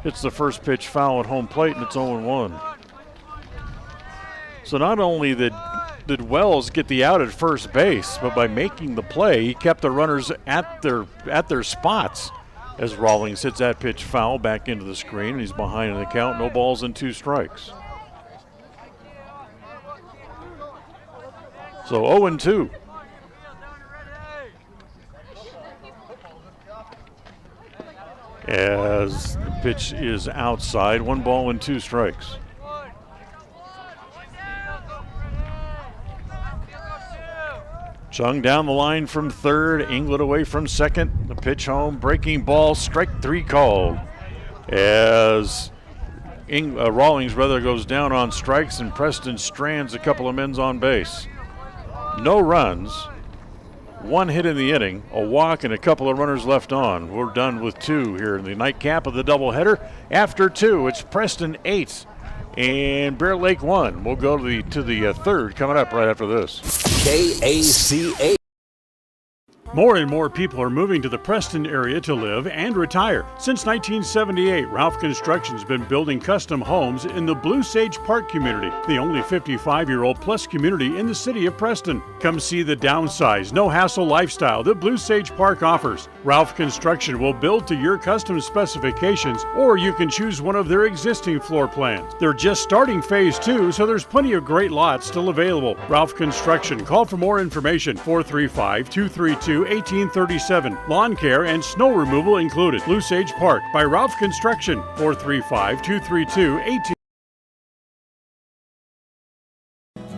hits the first pitch foul at home plate, and it's 0-1. So not only did Wells get the out at first base, but by making the play, he kept the runners at their spots as Rawlings hits that pitch foul back into the screen, and he's behind in the count. No balls and 2 strikes. So 0-2. As the pitch is outside, 1 ball and 2 strikes. Chung down the line from third, Inglet away from second. The pitch home, breaking ball, strike 3 called. As Rawlings goes down on strikes, and Preston strands a couple of men on base. No runs. 1 hit in the inning, a walk, and a couple of runners left on. We're done with 2 here in the nightcap of the doubleheader. After 2, it's Preston 8 and Bear Lake 1. We'll go to the third coming up right after this. KACA. More and more people are moving to the Preston area to live and retire. Since 1978, Ralph Construction's been building custom homes in the Blue Sage Park community, the only 55-year-old plus community in the city of Preston. Come see the downsize, no-hassle lifestyle that Blue Sage Park offers. Ralph Construction will build to your custom specifications, or you can choose one of their existing floor plans. They're just starting phase 2, so there's plenty of great lots still available. Ralph Construction. Call for more information. 435-232-1837. Lawn care and snow removal included. Blue Sage Park by Ralph Construction. 435-232-1837.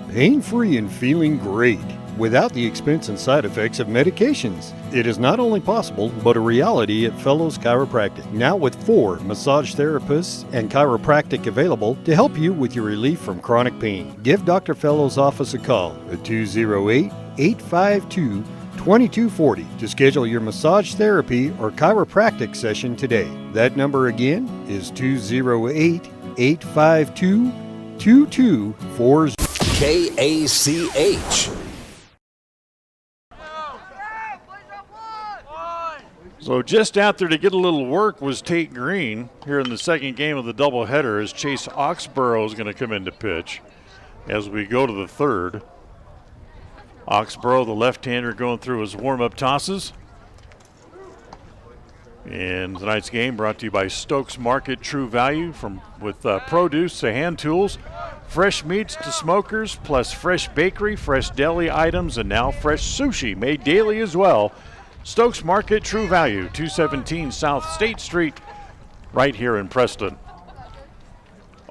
Pain-free and feeling great without the expense and side effects of medications. It is not only possible, but a reality at Fellows Chiropractic. Now with 4 massage therapists and chiropractic available to help you with your relief from chronic pain. Give Dr. Fellows' office a call at 208-852-2240 to schedule your massage therapy or chiropractic session today. That number again is 208-852-2240. KACH. So just out there to get a little work was Tate Green here in the second game of the doubleheader as Chase Oxborough is going to come in to pitch as we go to the third. Oxborough, the left-hander, going through his warm-up tosses. And tonight's game brought to you by Stokes Market True Value with produce to hand tools, fresh meats to smokers, plus fresh bakery, fresh deli items, and now fresh sushi made daily as well. Stokes Market True Value, 217 South State Street, right here in Preston.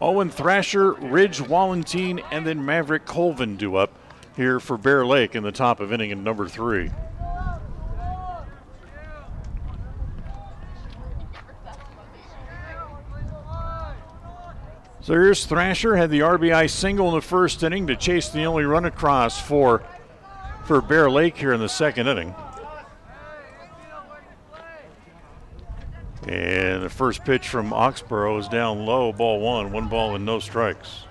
Owen Thrasher, Ridge Wallentine, and then Maverick Colvin due up here for Bear Lake in the top of inning number 3. So here's Thrasher, had the RBI single in the first inning to chase the only run across for Bear Lake here in the second inning. And the first pitch from Oxborough is down low, ball 1 ball and no strikes.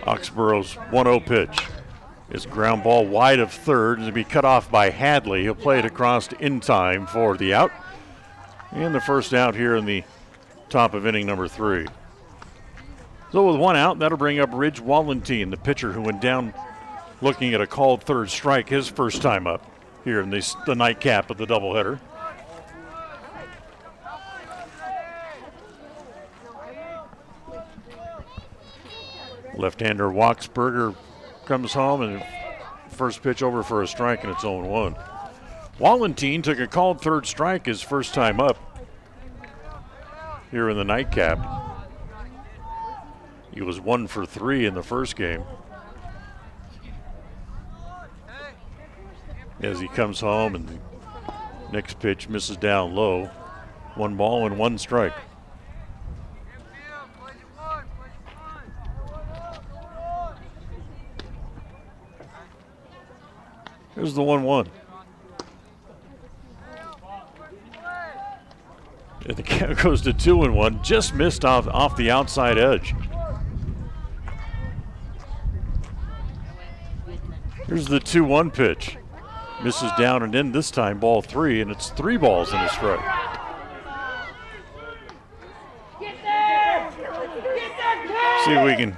Oxborough's 1-0 pitch is ground ball wide of third and to be cut off by Hadley. He'll play it across in time for the out. And the first out here in the top of inning number 3. So with 1 out, that'll bring up Ridge Wallentine, the pitcher who went down looking at a called third strike his first time up here in the nightcap of the doubleheader. Left-hander Waxberger comes home and first pitch over for a strike and it's 0-1. Wallentine took a called third strike his first time up here in the nightcap. He was 1 for 3 in the first game. As he comes home and the next pitch misses down low. 1 ball and 1 strike. Here's the 1-1. And the count goes to 2-1. Just missed off the outside edge. Here's the 2-1 pitch. Misses down and in this time, ball 3, and it's 3 balls and a strike. See if we can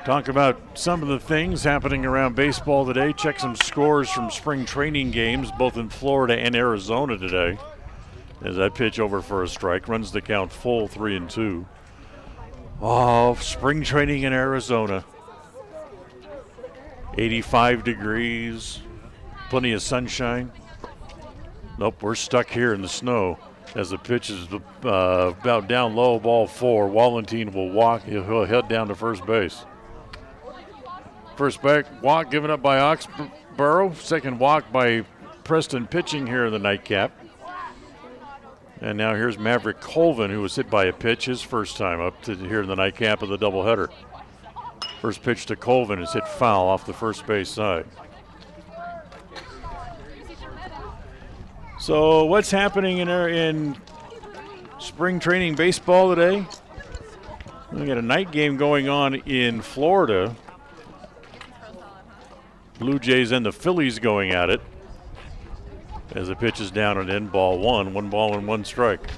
talk about some of the things happening around baseball today. Check some scores from spring training games, both in Florida and Arizona today. As that pitch over for a strike, runs the count full 3-2. Oh, spring training in Arizona. 85 degrees, plenty of sunshine. Nope, we're stuck here in the snow as the pitch is about down low, ball 4. Wallentine will walk, he'll head down to first base. First walk given up by Oxborough, second walk by Preston pitching here in the nightcap. And now here's Maverick Colvin, who was hit by a pitch his first time up to here in the nightcap of the doubleheader. First pitch to Colvin is hit foul off the first base side. So what's happening in spring training baseball today. We got a night game going on in Florida. Blue Jays and the Phillies going at it. As the pitch is down and in, ball one. 1 ball and 1 strike.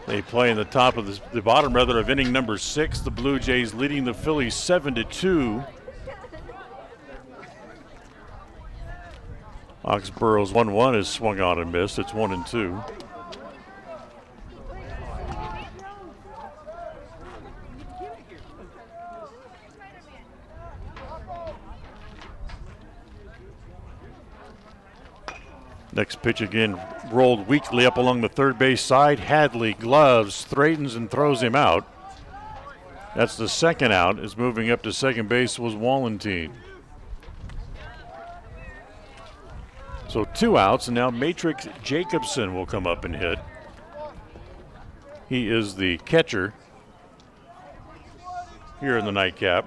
They play in the top of the bottom rather of inning number 6. The Blue Jays leading the Phillies 7-2. Oxborough's 1-1 is swung on and missed. It's 1-2. Next pitch again rolled weakly up along the third base side. Hadley gloves, straightens and throws him out. That's the second out. Is moving up to second base was Wallentine. So 2 outs, and now Matrix Jacobson will come up and hit. He is the catcher here in the nightcap.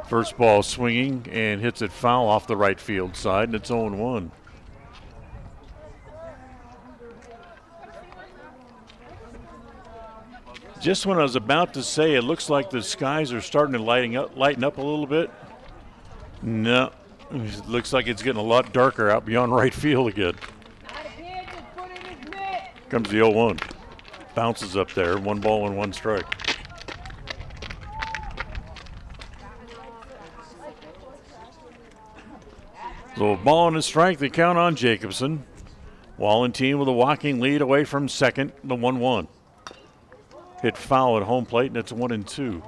First ball swinging and hits it foul off the right field side, and it's 0-1. Just when I was about to say it looks like the skies are starting to lighten up a little bit. No, it looks like it's getting a lot darker out beyond right field again. Comes the 0-1. Bounces up there, 1 ball and 1 strike. So a ball and a strike, they count on Jacobson. Wallentine with a walking lead away from second, the 1-1. Hit foul at home plate, and it's 1-2.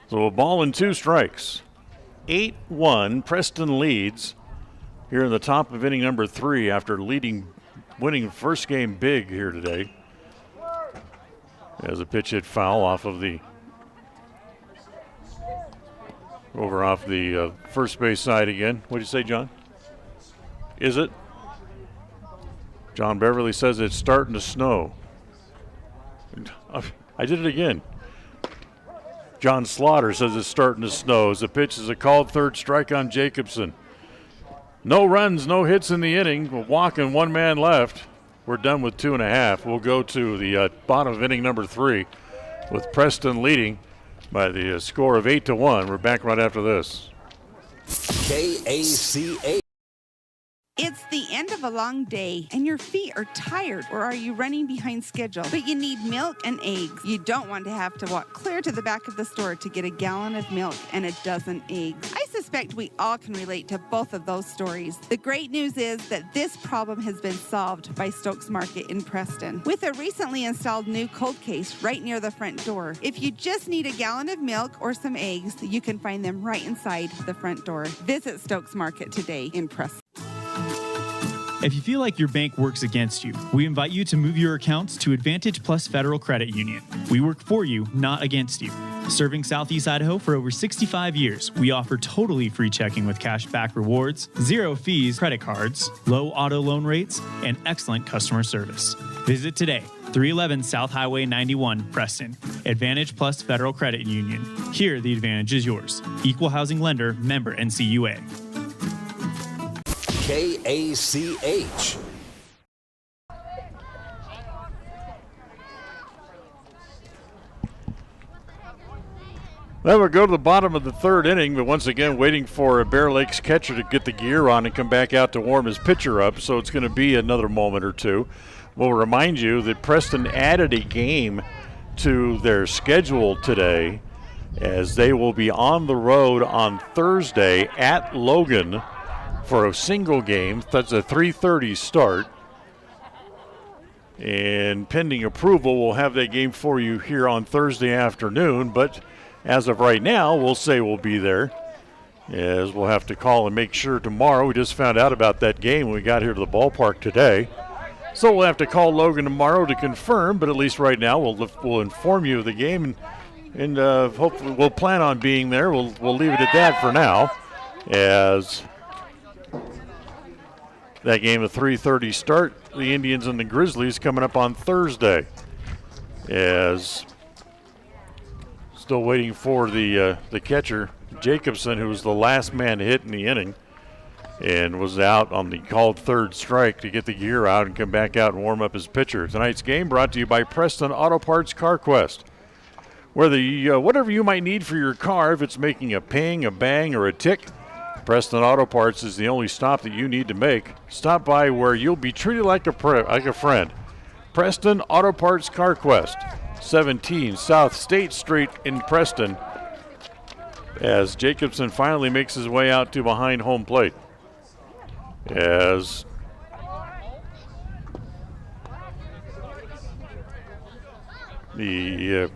So a ball and 2 strikes. 8-1, Preston leads here in the top of inning number 3 after winning first game big here today. As a pitch hit foul off the first base side again. What did you say, John? Is it? John Beverly says it's starting to snow. I did it again. John Slaughter says it's starting to snow as the pitch is a called third strike on Jacobson. No runs, no hits in the inning. A walk and 1 man left. We're done with 2.5. We'll go to the bottom of inning number 3 with Preston leading by the score of 8-1. We're back right after this. KACA. It's the end of a long day and your feet are tired, or are you running behind schedule? But you need milk and eggs. You don't want to have to walk clear to the back of the store to get a gallon of milk and a dozen eggs. I suspect we all can relate to both of those stories. The great news is that this problem has been solved by Stokes Market in Preston with a recently installed new cold case right near the front door. If you just need a gallon of milk or some eggs, you can find them right inside the front door. Visit Stokes Market today in Preston. If you feel like your bank works against you, we invite you to move your accounts to Advantage Plus Federal Credit Union. We work for you, not against you. Serving Southeast Idaho for over 65 years, we offer totally free checking with cash back rewards, 0 fees credit cards, low auto loan rates, and excellent customer service. Visit today, 311 South Highway 91, Preston. Advantage Plus Federal Credit Union. Here, the advantage is yours. Equal housing lender, member NCUA. KACH. Well, we'll go to the bottom of the 3rd inning, but once again waiting for a Bear Lakes catcher to get the gear on and come back out to warm his pitcher up, so it's going to be another moment or two. We'll remind you that Preston added a game to their schedule today as they will be on the road on Thursday at Logan for a single game. That's a 3:30 start. And pending approval, we'll have that game for you here on Thursday afternoon. But as of right now, we'll say we'll be there, as we'll have to call and make sure tomorrow. We just found out about that game when we got here to the ballpark today. So we'll have to call Logan tomorrow to confirm, but at least right now we'll inform you of the game, and hopefully we'll plan on being there. We'll leave it at that for now, as that game, a 3:30 start, the Indians and the Grizzlies coming up on Thursday. As Still waiting for the catcher, Jacobson, who was the last man hit in the inning and was out on the called third strike to get the gear out and come back out and warm up his pitcher. Tonight's game brought to you by Preston Auto Parts CarQuest. Whatever you might need for your car, if it's making a ping, a bang, or a tick, Preston Auto Parts is the only stop that you need to make. Stop by where you'll be treated like a friend. Preston Auto Parts CarQuest, 17 South State Street in Preston, as Jacobson finally makes his way out to behind home plate. As the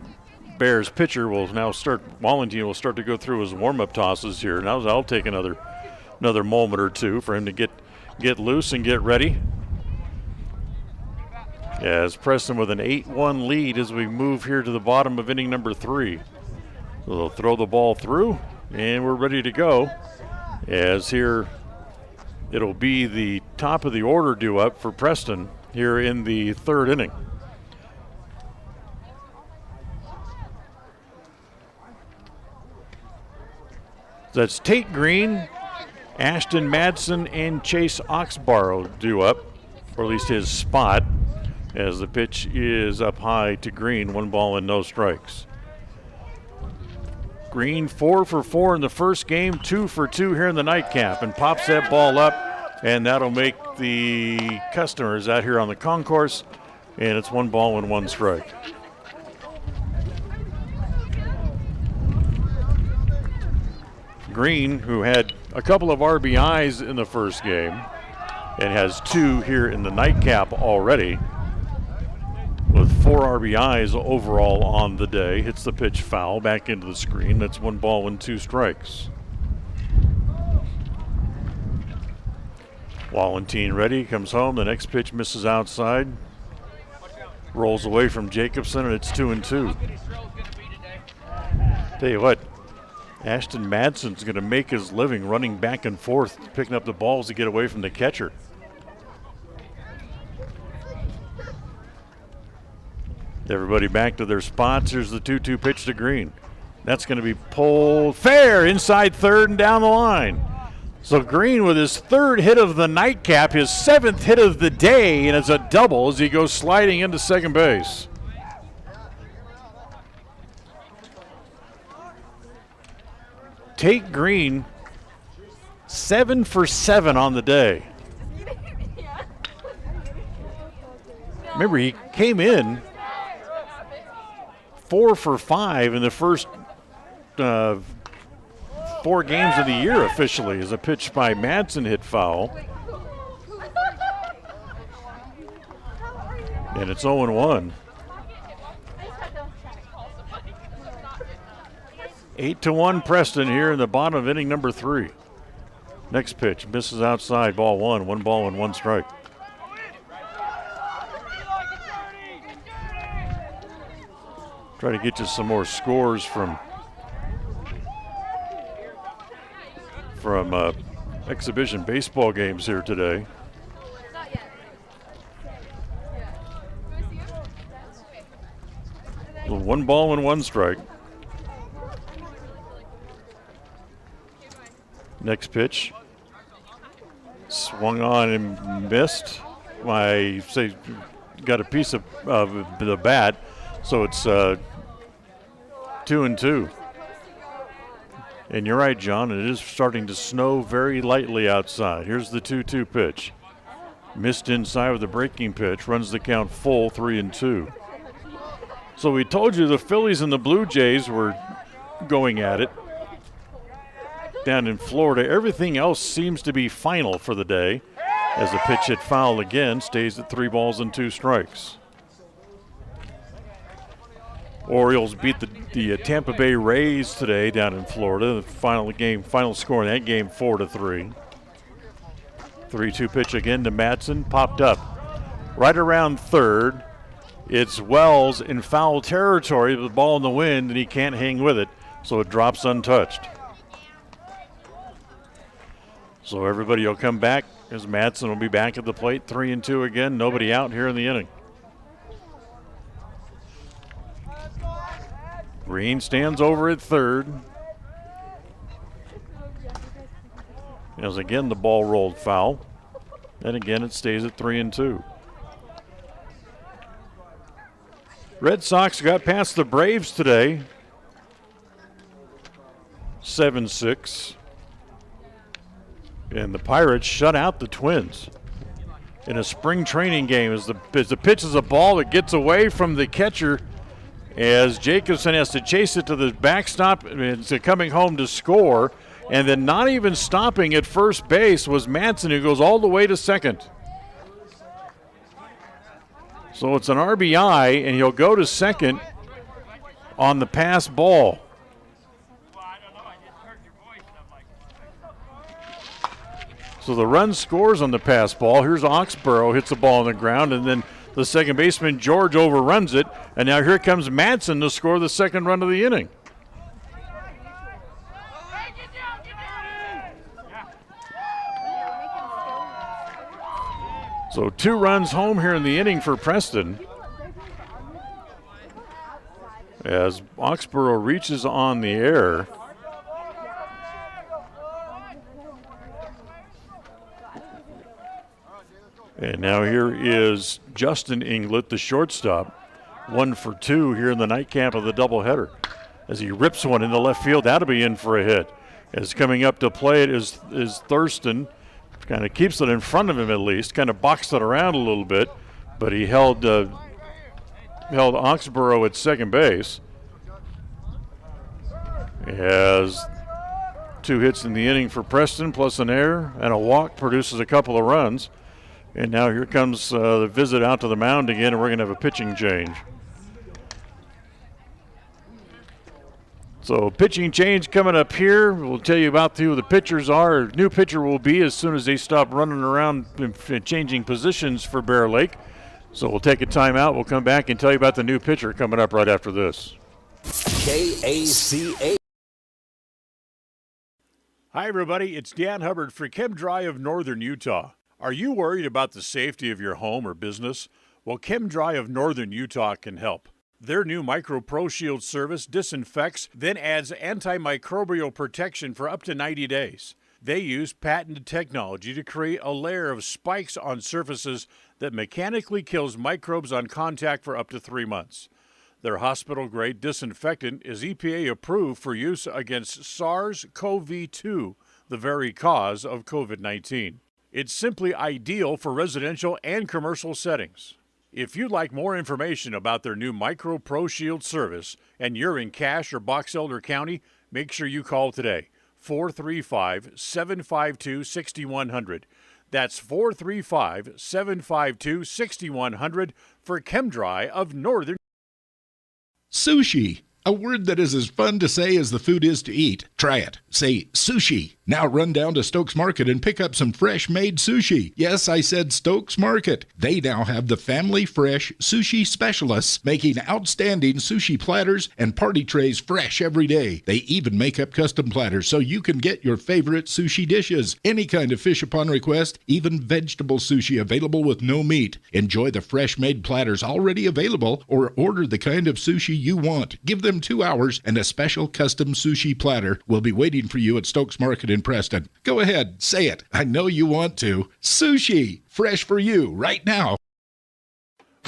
Bears pitcher Wallentine will start to go through his warm-up tosses here. Now that'll take another moment or two for him to get loose and get ready. As Preston with an 8-1 lead as we move here to the bottom of inning number 3. So they'll throw the ball through, and we're ready to go. As here it'll be the top of the order due up for Preston here in the 3rd inning. That's Tate Green, Ashton Madsen, and Chase Oxborough due up, or at least his spot, as the pitch is up high to Green, 1 ball and no strikes. Green 4 for 4 in the first game, 2 for 2 here in the nightcap, and pops that ball up, and that'll make the customers out here on the concourse, and it's 1 ball and 1 strike. Green, who had a couple of RBIs in the first game and has 2 here in the nightcap already, with 4 RBIs overall on the day, hits the pitch foul back into the screen. That's 1 ball and 2 strikes. Wallentine ready, comes home. The next pitch misses outside. Rolls away from Jacobson, and it's 2-2. Tell you what, Ashton Madsen's going to make his living running back and forth, picking up the balls to get away from the catcher. Everybody back to their spots. Here's the 2-2 pitch to Green. That's going to be pulled fair inside third and down the line. So Green with his 3rd hit of the nightcap, his 7th hit of the day, and it's a double as he goes sliding into second base. Tate Green, 7 for 7 on the day. Remember, he came in 4 for 5 in the first 4 games of the year officially, as a pitch by Madsen hit foul. And it's 0-1. 8-1 Preston here in the bottom of inning number 3. Next pitch misses outside, ball 1, 1 ball and 1 strike. Try to get you some more scores from exhibition baseball games here today. Well, 1 ball and 1 strike. Next pitch. Swung on and missed. I say got a piece of the bat, so it's 2-2. And you're right, John, it is starting to snow very lightly outside. Here's the 2-2 pitch. Missed inside with the breaking pitch, runs the count full, 3-2. So we told you the Phillies and the Blue Jays were going at it down in Florida. Everything else seems to be final for the day, as the pitch hit foul again, stays at 3 balls and 2 strikes. Orioles beat the Tampa Bay Rays today down in Florida. The final score in that game, 4-3. 3-2 pitch again to Madsen, popped up right around third. It's Wells in foul territory with the ball in the wind, and he can't hang with it, so it drops untouched. So everybody will come back as Madsen will be back at the plate, 3-2 again. Nobody out here in the inning. Green stands over at third. As again the ball rolled foul. And again it stays at 3-2. Red Sox got past the Braves today. 7-6. And the Pirates shut out the Twins in a spring training game as the pitch is a ball that gets away from the catcher as Jacobson has to chase it to the backstop and it's coming home to score. And then not even stopping at first base was Madsen, who goes all the way to second. So it's an RBI, and he'll go to second on the pass ball. So the run scores on the pass ball. Here's Oxborough, hits the ball on the ground, and then the second baseman, George, overruns it. And now here comes Madsen to score the second run of the inning. So 2 runs home here in the inning for Preston. As Oxborough reaches on the air. And now here is Justin Inglet, the shortstop. 1 for 2 here in the nightcap of the doubleheader. As he rips one in the left field, that'll be in for a hit. As coming up to play it is Thurston. Kind of keeps it in front of him at least, kind of boxed it around a little bit, but he held Oxborough at second base. As 2 hits in the inning for Preston, plus an error and a walk produces a couple of runs. And now here comes the visit out to the mound again, and we're going to have a pitching change. So pitching change coming up here. We'll tell you about who the pitchers are. New pitcher will be as soon as they stop running around and changing positions for Bear Lake. So we'll take a timeout. We'll come back and tell you about the new pitcher coming up right after this. KACH. Hi, everybody. It's Dan Hubbard for ChemDry of Northern Utah. Are you worried about the safety of your home or business? Well, ChemDry of Northern Utah can help. Their new Micro Pro Shield service disinfects, then adds antimicrobial protection for up to 90 days. They use patented technology to create a layer of spikes on surfaces that mechanically kills microbes on contact for up to 3 months. Their hospital-grade disinfectant is EPA approved for use against SARS-CoV-2, the very cause of COVID-19. It's simply ideal for residential and commercial settings. If you'd like more information about their new Micro Pro Shield service and you're in Cache or Box Elder County, make sure you call today, 435-752-6100. That's 435-752-6100 for ChemDry of Northern. Sushi, a word that is as fun to say as the food is to eat. Try it. Say sushi. Now run down to Stokes Market and pick up some fresh-made sushi. Yes, I said Stokes Market. They now have the family fresh sushi specialists making outstanding sushi platters and party trays fresh every day. They even make up custom platters so you can get your favorite sushi dishes. Any kind of fish upon request, even vegetable sushi available with no meat. Enjoy the fresh-made platters already available or order the kind of sushi you want. Give them 2 hours and a special custom sushi platter will be waiting for you at Stokes Market in Preston. Go ahead, say it. I know you want to. Sushi, fresh for you right now.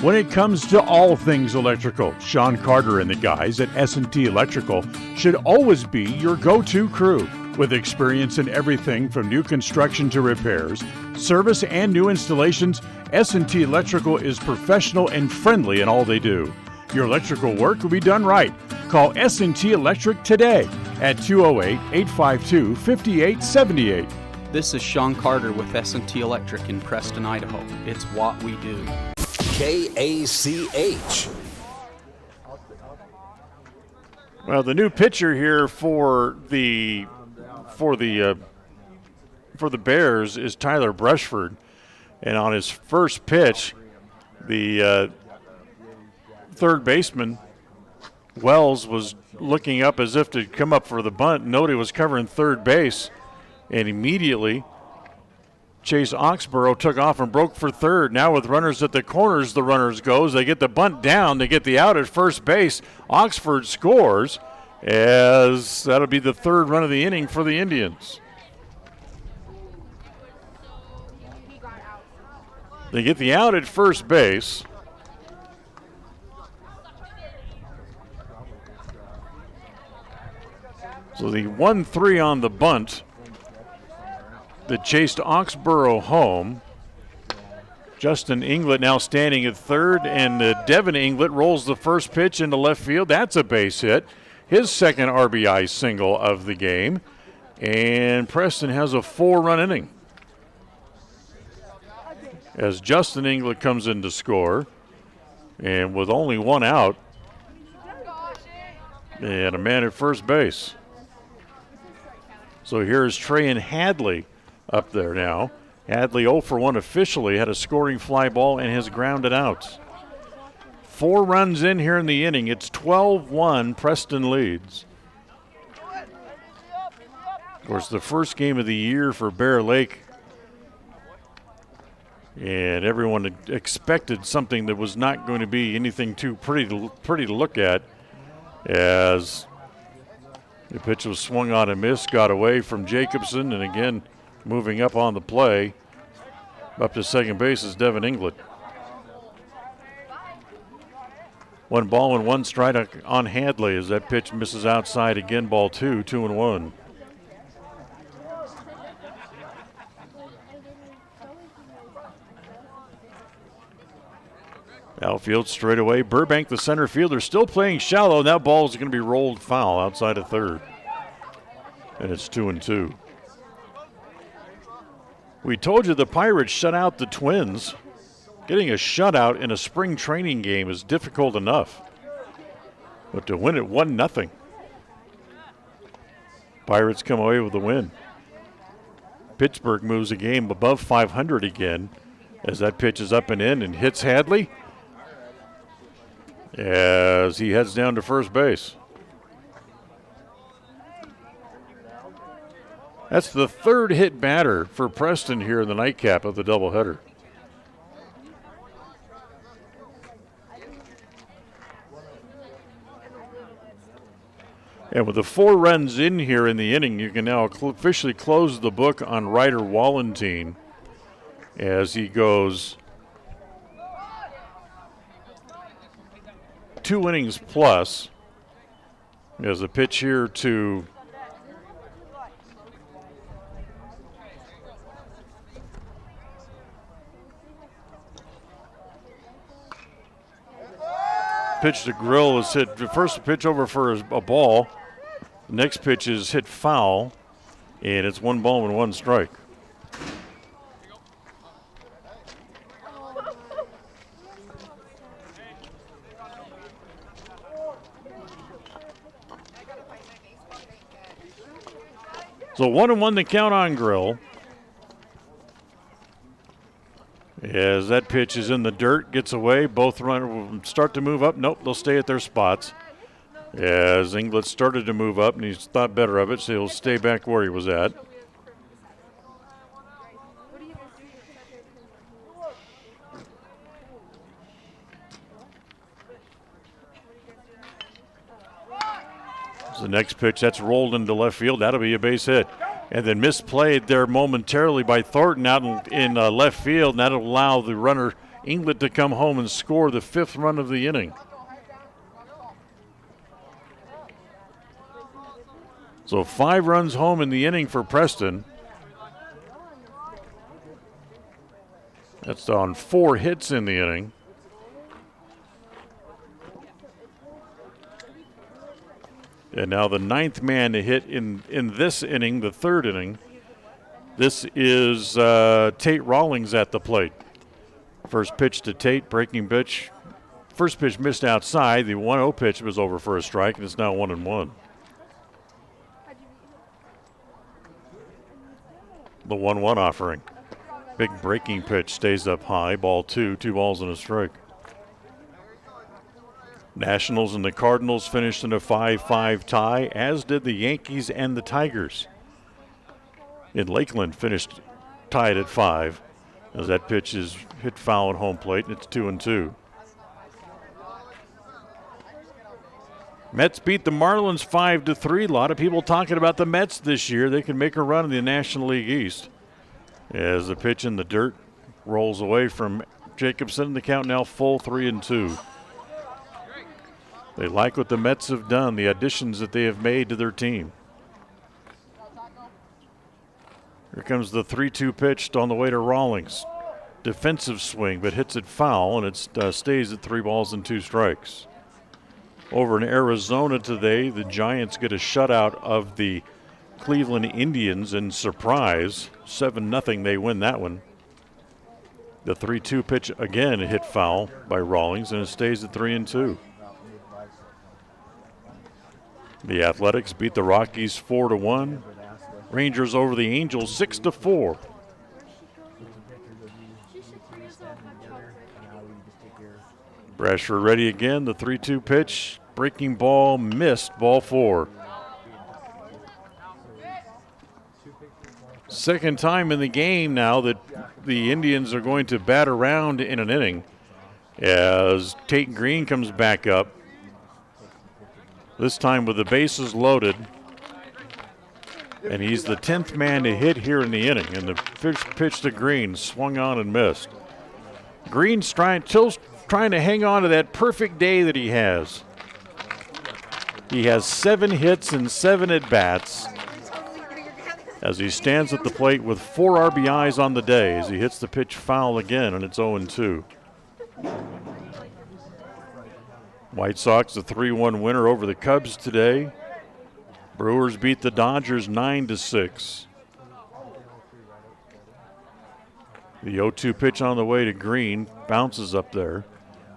When it comes to all things electrical, Sean Carter and the guys at S&T Electrical should always be your go-to crew. With experience in everything from new construction to repairs, service, and new installations, S&T Electrical is professional and friendly in all they do. Your electrical work will be done right. Call S&T Electric today at 208-852-5878. This is Sean Carter with S&T Electric in Preston, Idaho. It's what we do. KACH. Well, the new pitcher here for the Bears is Tyler Brushford, and on his first pitch, the third baseman Wells was looking up as if to come up for the bunt. Nobody was covering third base, and immediately Chase Oxborough took off and broke for third. Now with runners at the corners, the runners goes. They get the bunt down. They get the out at first base. Oxford scores, as that'll be the third run of the inning for the Indians. They get the out at first base. So the 1-3 on the bunt that chased Oxborough home. Justin Inglet now standing at third, and Devin Inglet rolls the first pitch into left field. That's a base hit. His second RBI single of the game. And Preston has a 4-run inning as Justin Inglet comes in to score. And with only one out and a man at first base. So here's Trayan Hadley up there now. Hadley 0 for 1 officially, had a scoring fly ball and has grounded out. 4 runs in here in the inning. It's 12-1, Preston leads. Of course, the first game of the year for Bear Lake. And everyone expected something that was not going to be anything too pretty to look at, as the pitch was swung on and missed, got away from Jacobson, and again, moving up on the play, up to second base is Devin Inglet. 1 ball and 1 strike on Hadley as that pitch misses outside again, ball 2, 2-1. Outfield straight away. Burbank, the center fielder, still playing shallow. That ball is going to be rolled foul outside of third. And it's 2-2. We told you the Pirates shut out the Twins. Getting a shutout in a spring training game is difficult enough. But to win it 1-0. Pirates come away with the win. Pittsburgh moves a game above 500 again as that pitch is up and in and hits Hadley as he heads down to first base. That's the third hit batter for Preston here in the nightcap of the doubleheader. And with the 4 runs in here in the inning, you can now officially close the book on Ryder Wallentine as he goes 2 innings plus. There's a pitch here to Grill is hit. The first pitch over for a ball. The next pitch is hit foul, and it's 1 ball and 1 strike. So 1-1 the count on Grill. As that pitch is in the dirt, gets away. Both runners will start to move up. Nope, they'll stay at their spots. As Inglet started to move up, and he's thought better of it, so he'll stay back where he was at. So the next pitch, that's rolled into left field. That'll be a base hit. And then misplayed there momentarily by Thornton out in left field, and that'll allow the runner Inglet to come home and score the 5th run of the inning. So 5 runs home in the inning for Preston. That's on 4 hits in the inning. And now the 9th man to hit in this inning, the 3rd inning. This is Tate Rawlings at the plate. First pitch to Tate, breaking pitch. First pitch missed outside. The 1-0 pitch was over for a strike, and it's now 1-1. The 1-1 offering. Big breaking pitch stays up high. Ball 2, 2 balls and a strike. Nationals and the Cardinals finished in a 5-5 tie, as did the Yankees and the Tigers. In Lakeland finished tied at 5 as that pitch is hit foul at home plate, and it's 2-2. Mets beat the Marlins 5-3. A lot of people talking about the Mets this year. They can make a run in the National League East. As the pitch in the dirt rolls away from Jacobson, the count now full 3-2. They like what the Mets have done, the additions that they have made to their team. Here comes the 3-2 pitch on the way to Rawlings. Defensive swing, but hits it foul, and it stays at 3-2. Over in Arizona today, the Giants get a shutout of the Cleveland Indians in surprise. 7-0, they win that one. The 3-2 pitch again hit foul by Rawlings, and it stays at 3-2. The Athletics beat the Rockies 4-1. Rangers over the Angels 6-4. Brashford ready again. The 3-2 pitch. Breaking ball missed. Ball 4. Second time in the game now that the Indians are going to bat around in an inning as Tate Green comes back up. This time with the bases loaded. And he's the 10th man to hit here in the inning. And the pitch to Green swung on and missed. Green's trying to hang on to that perfect day that he has. He has 7 hits and 7 at-bats as he stands at the plate with 4 RBIs on the day as he hits the pitch foul again, and it's 0-2. White Sox a 3-1 winner over the Cubs today. Brewers beat the Dodgers 9-6. The 0-2 pitch on the way to Green bounces up there,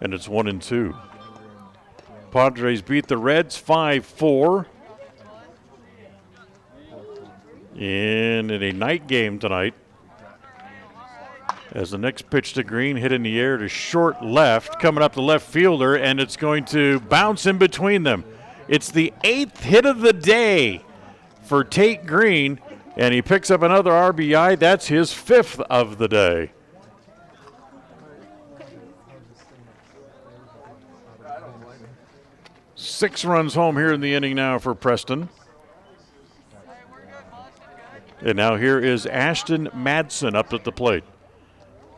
and it's 1-2. Padres beat the Reds 5-4 in a night game tonight. As the next pitch to Green hit in the air to short left, coming up the left fielder, and it's going to bounce in between them. It's the 8th hit of the day for Tate Green, and he picks up another RBI. That's his 5th of the day. Six runs home here in the inning now for Preston. And now here is Ashton Madsen up at the plate.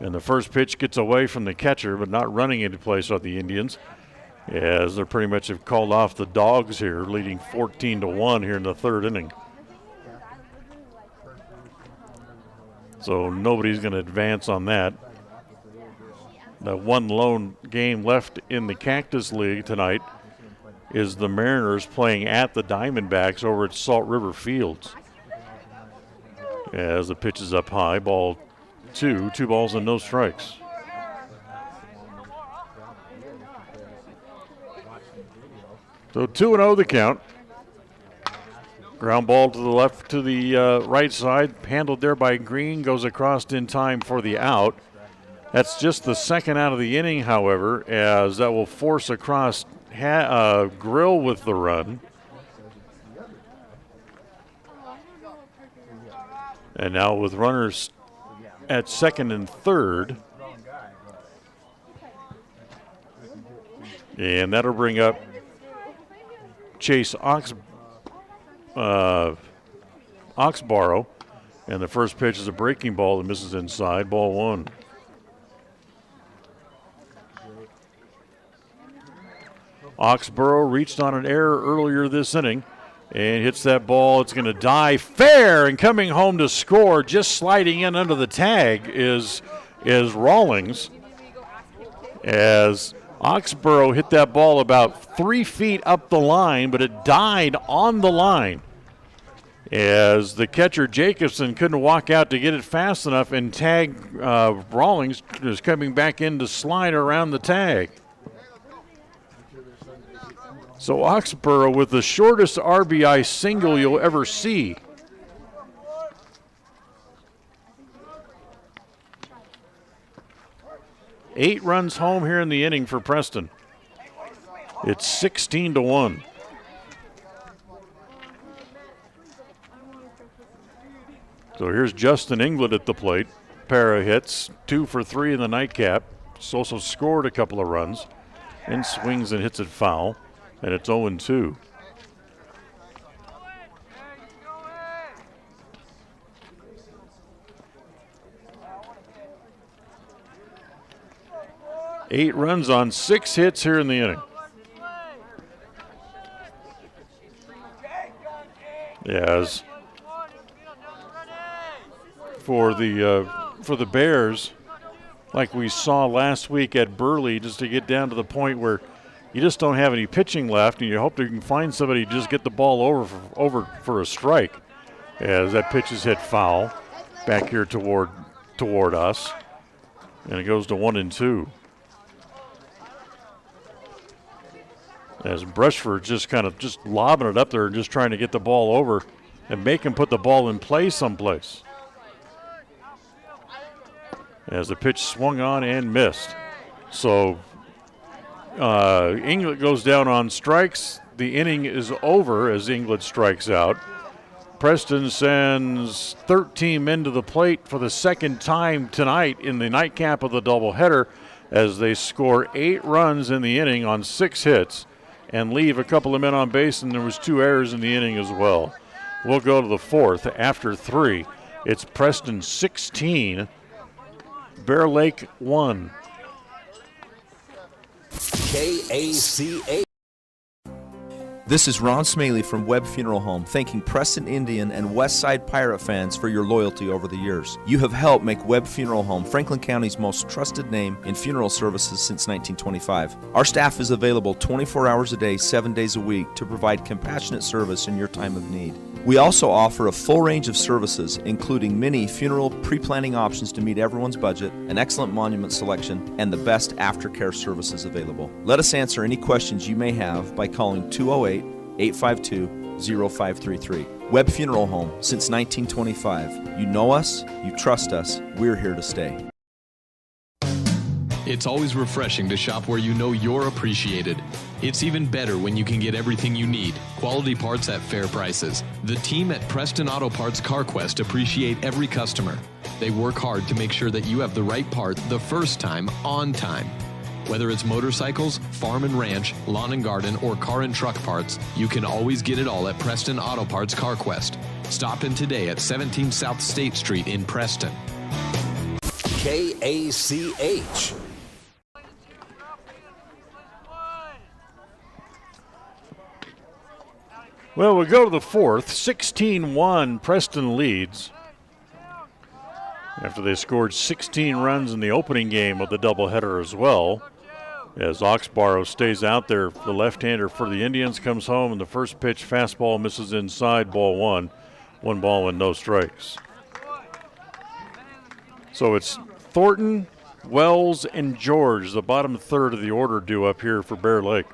And the first pitch gets away from the catcher, but not running into place on the Indians, as they pretty much have called off the Dogs here, leading 14-1 here in the 3rd inning. So nobody's going to advance on that. The one lone game left in the Cactus League tonight is the Mariners playing at the Diamondbacks over at Salt River Fields. As the pitch is up high, ball 2, 2 balls and no strikes. So 2-0 the count. Ground ball to the left, to the right side, handled there by Green, goes across in time for the out. That's just the second out of the inning, however, as that will force across Grill with the run. And now with runners at second and third. And that'll bring up Chase Oxborough. And the first pitch is a breaking ball that misses inside, ball 1. Oxborough reached on an error earlier this inning and hits that ball. It's going to die fair, and coming home to score, just sliding in under the tag is Rawlings. As Oxborough hit that ball about 3 feet up the line, but it died on the line. As the catcher Jacobson couldn't walk out to get it fast enough, and tag Rawlings is coming back in to slide around the tag. So Oxborough with the shortest RBI single you'll ever see. Eight runs home here in the inning for Preston. It's 16-1. So here's Justin England at the plate. Pair of hits, 2 for 3 in the nightcap. He's also scored a couple of runs and swings and hits it foul, and it's 0-2. Eight runs on 6 hits here in the inning. Yes. For the Bears, like we saw last week at Burley, just to get down to the point where you just don't have any pitching left, and you hope you can find somebody to just get the ball over for a strike. As that pitch is hit foul back here toward us, and it goes to 1-2. As Brushford just kind of just lobbing it up there and just trying to get the ball over and make him put the ball in play someplace. As the pitch swung on and missed. So England goes down on strikes. The inning is over as England strikes out. Preston sends 13 men to the plate for the second time tonight in the nightcap of the doubleheader as they score 8 runs in the inning on 6 hits and leave a couple of men on base, and there was 2 errors in the inning as well. We'll go to the 4th after 3. It's Preston 16, Bear Lake 1. KACA. This is Ron Smaley from Webb Funeral Home, thanking Preston Indian and Westside Pirate fans for your loyalty over the years. You have helped make Webb Funeral Home Franklin County's most trusted name in funeral services since 1925. Our staff is available 24 hours a day, 7 days a week to provide compassionate service in your time of need. We also offer a full range of services, including many funeral pre-planning options to meet everyone's budget, an excellent monument selection, and the best aftercare services available. Let us answer any questions you may have by calling 208-852-0533. Webb Funeral Home, since 1925. You know us, you trust us, we're here to stay. It's always refreshing to shop where you know you're appreciated. It's even better when you can get everything you need. Quality parts at fair prices. The team at Preston Auto Parts CarQuest appreciate every customer. They work hard to make sure that you have the right part the first time, on time. Whether it's motorcycles, farm and ranch, lawn and garden, or car and truck parts, you can always get it all at Preston Auto Parts CarQuest. Stop in today at 17 South State Street in Preston. KACH. Well, we go to the 4th. 16-1, Preston leads. After they scored 16 runs in the opening game of the doubleheader as well. As Oxborough stays out there, the left-hander for the Indians comes home, and the first pitch fastball misses inside, ball 1. 1 ball and no strikes. So it's Thornton, Wells, and George, the bottom third of the order, due up here for Bear Lake.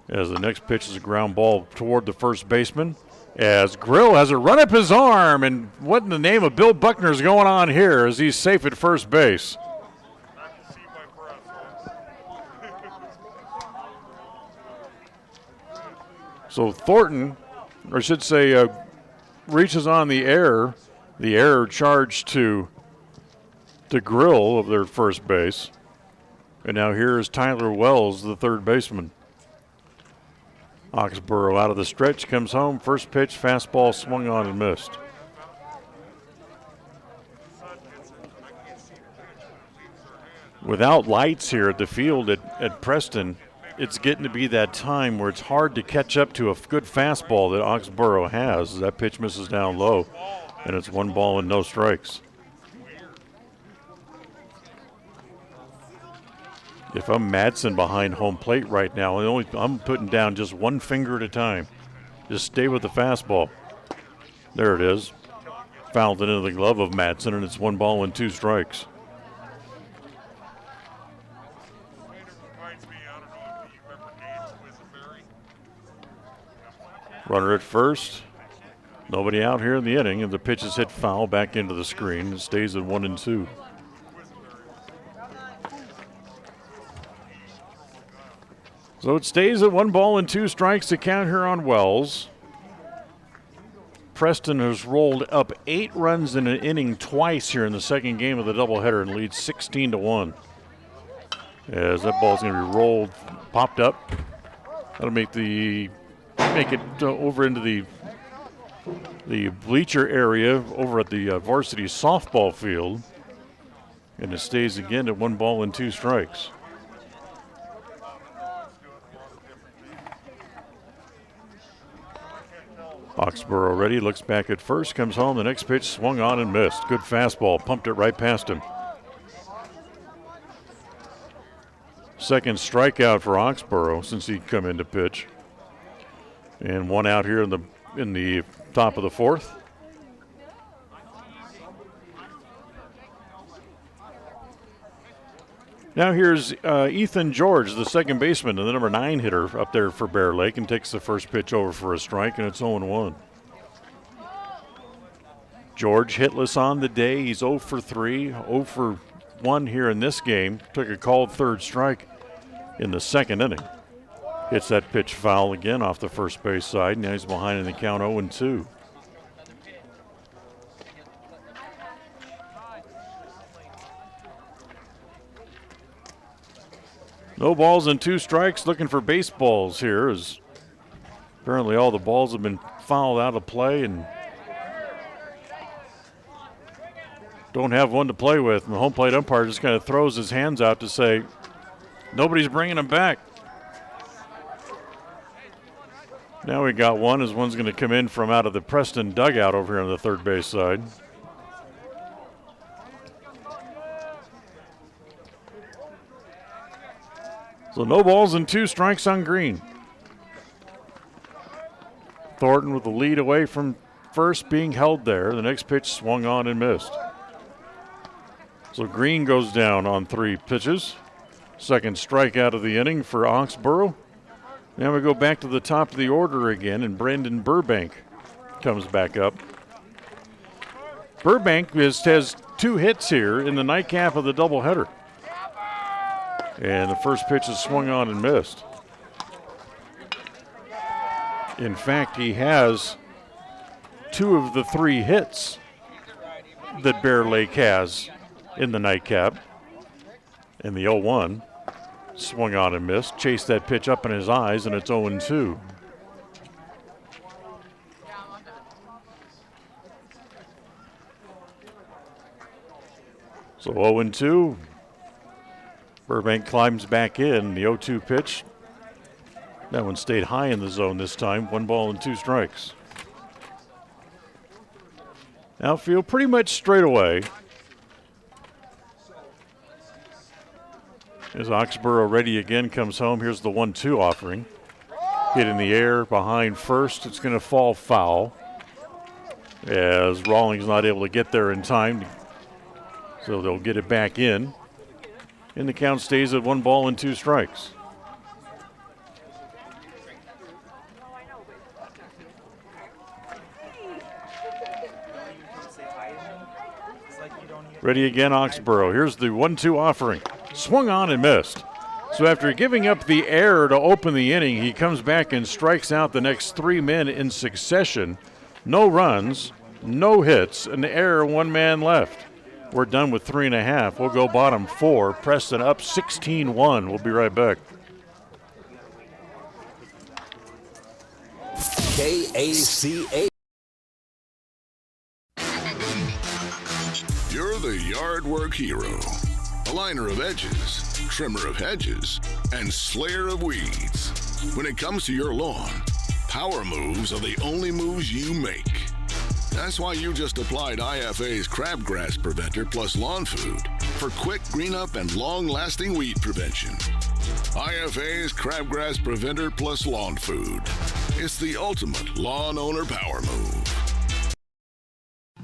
As the next pitch is a ground ball toward the first baseman. As Grill has a run up his arm, and what in the name of Bill Buckner is going on here as he's safe at first base? So Thornton, or I should say, reaches on the error. The error charged to Grill of their first base. And now here is Tyler Wells, the third baseman. Oxborough out of the stretch, comes home. First pitch, fastball swung on and missed. Without lights here at the field at Preston, it's getting to be that time where it's hard to catch up to a good fastball that Oxborough has. That pitch misses down low, and it's 1 ball and no strikes. If I'm Madsen behind home plate right now, I'm putting down just 1 finger at a time. Just stay with the fastball. There it is. Fouled it into the glove of Madsen, and it's 1 ball and 2 strikes. Runner at first. Nobody out here in the inning, and the pitch is hit foul back into the screen. It stays at 1-2. So it stays at 1 ball and 2 strikes to count here on Wells. Preston has rolled up 8 runs in an inning twice here in the second game of the doubleheader and leads 16-1. As that ball's going to be rolled, popped up. That'll make it over into the bleacher area over at the varsity softball field. And it stays again at 1 ball and 2 strikes. Oxborough ready, looks back at first, comes home. The next pitch swung on and missed. Good fastball, pumped it right past him. Second strikeout for Oxborough since he'd come in to pitch. And 1 out here in the top of the 4th. Now here's Ethan George, the second baseman, and the number 9 hitter up there for Bear Lake, and takes the first pitch over for a strike, and it's 0-1. George hitless on the day. He's 0 for 3, 0 for 1 here in this game. Took a called third strike in the second inning. Hits that pitch foul again off the first base side. Now he's behind in the count 0-2. No balls and 2 strikes, looking for baseballs here, as apparently all the balls have been fouled out of play and don't have one to play with. And the home plate umpire just kind of throws his hands out to say, nobody's bringing him back. Now we got one, as one's going to come in from out of the Preston dugout over here on the third base side. So no balls and 2 strikes on Green. Thornton with the lead away from first, being held there. The next pitch swung on and missed. So Green goes down on 3 pitches. Second strikeout of the inning for Oxborough. Now we go back to the top of the order again, and Brandon Burbank comes back up. Burbank has 2 hits here in the nightcap of the doubleheader. And the first pitch is swung on and missed. In fact, he has 2 of the 3 hits that Bear Lake has in the nightcap. And the 0-1 swung on and missed. Chased that pitch up in his eyes, and it's 0-2. So 0-2. Burbank climbs back in. The 0-2 pitch. That one stayed high in the zone this time. 1 ball and 2 strikes. Outfield pretty much straight away. As Oxborough ready again, comes home. Here's the 1-2 offering. Hit in the air behind first. It's going to fall foul, as Rawlings not able to get there in time. So they'll get it back in. And the count stays at 1 ball and 2 strikes. Ready again, Oxborough. Here's the 1-2 offering. Swung on and missed. So after giving up the error to open the inning, he comes back and strikes out the next 3 men in succession. No runs, no hits, an error, 1 man left. We're done with 3.5. We'll go bottom 4. Preston up 16-1. We'll be right back. KACA. You're the yard work hero. Aligner of edges, trimmer of hedges, and slayer of weeds. When it comes to your lawn, power moves are the only moves you make. That's why you just applied IFA's Crabgrass Preventer plus Lawn Food for quick green up and long-lasting weed prevention. IFA's Crabgrass Preventer plus Lawn Food. It's the ultimate lawn owner power move.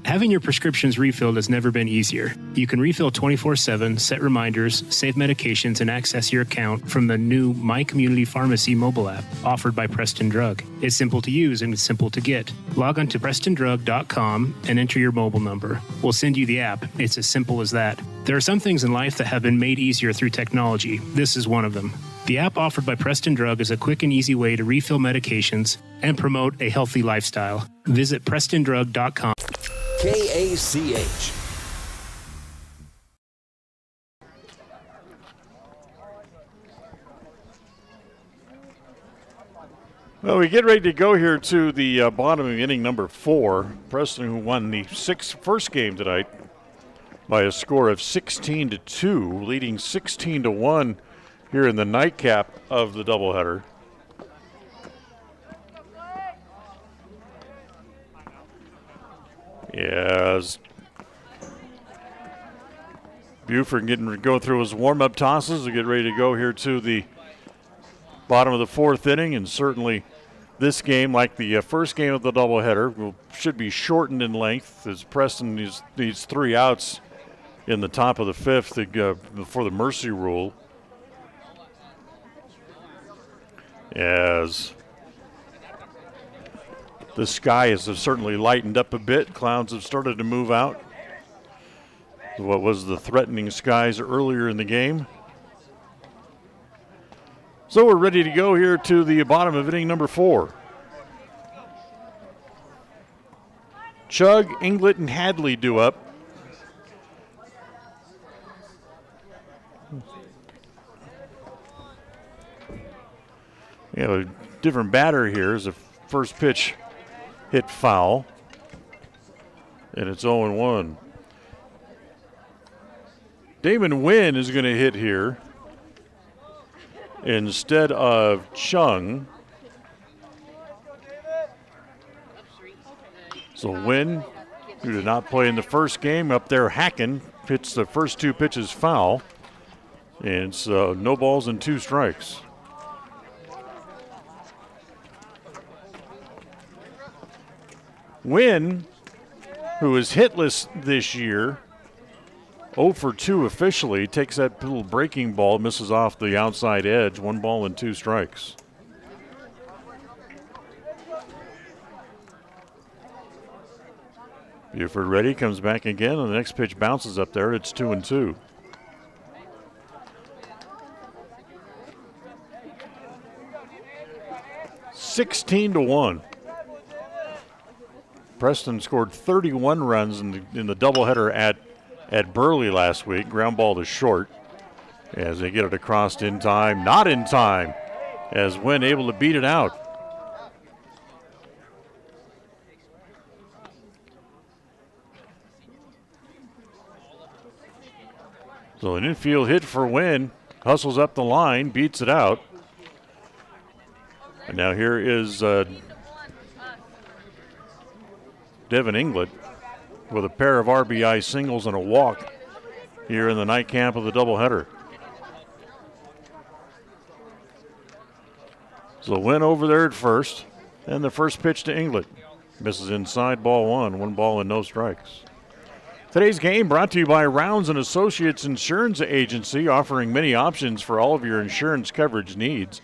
Having your prescriptions refilled has never been easier. You can refill 24/7, set reminders, save medications, and access your account from the new My Community Pharmacy mobile app offered by Preston Drug. It's simple to use and it's simple to get. Log on to PrestonDrug.com and enter your mobile number. We'll send you the app. It's as simple as that. There are some things in life that have been made easier through technology. This is one of them. The app offered by Preston Drug is a quick and easy way to refill medications and promote a healthy lifestyle. Visit PrestonDrug.com. KACH. Well, we get ready to go here to the bottom of inning number 4. Preston, who won the first game tonight by a score of 16-2, leading 16-1 here in the nightcap of the doubleheader. As Buford going through his warm-up tosses to get ready to go here to the bottom of the 4th inning, and certainly this game, like the first game of the doubleheader, should be shortened in length as Preston needs 3 outs in the top of the 5th before the mercy rule. As the skies have certainly lightened up a bit, clouds have started to move out. What was the threatening skies earlier in the game. So we're ready to go here to the bottom of inning number 4. Chug, Inglet, and Hadley due up. You know, a different batter here as the first pitch hit foul. And it's 0-1. Damon Wynn is going to hit here instead of Chung. So Wynn, who did not play in the first game, up there hacking, hits the first 2 pitches foul. And it's no balls and 2 strikes. Wynn, who is hitless this year, 0 for 2 officially, takes that little breaking ball, misses off the outside edge, 1 ball and 2 strikes. Buford ready, comes back again, and the next pitch bounces up there. It's 2-2. (16-1). Preston scored 31 runs in the doubleheader at Burley last week. Ground ball to short as they get it across in time. Not in time as Wynn able to beat it out. So an infield hit for Wynn. Hustles up the line, beats it out. And now here is Devin Inglet with a pair of RBI singles and a walk here in the nightcap of the doubleheader. So Wynn over there at first, and the first pitch to Inglet. Misses inside, ball 1 ball and no strikes. Today's game brought to you by Rounds & Associates Insurance Agency, offering many options for all of your insurance coverage needs.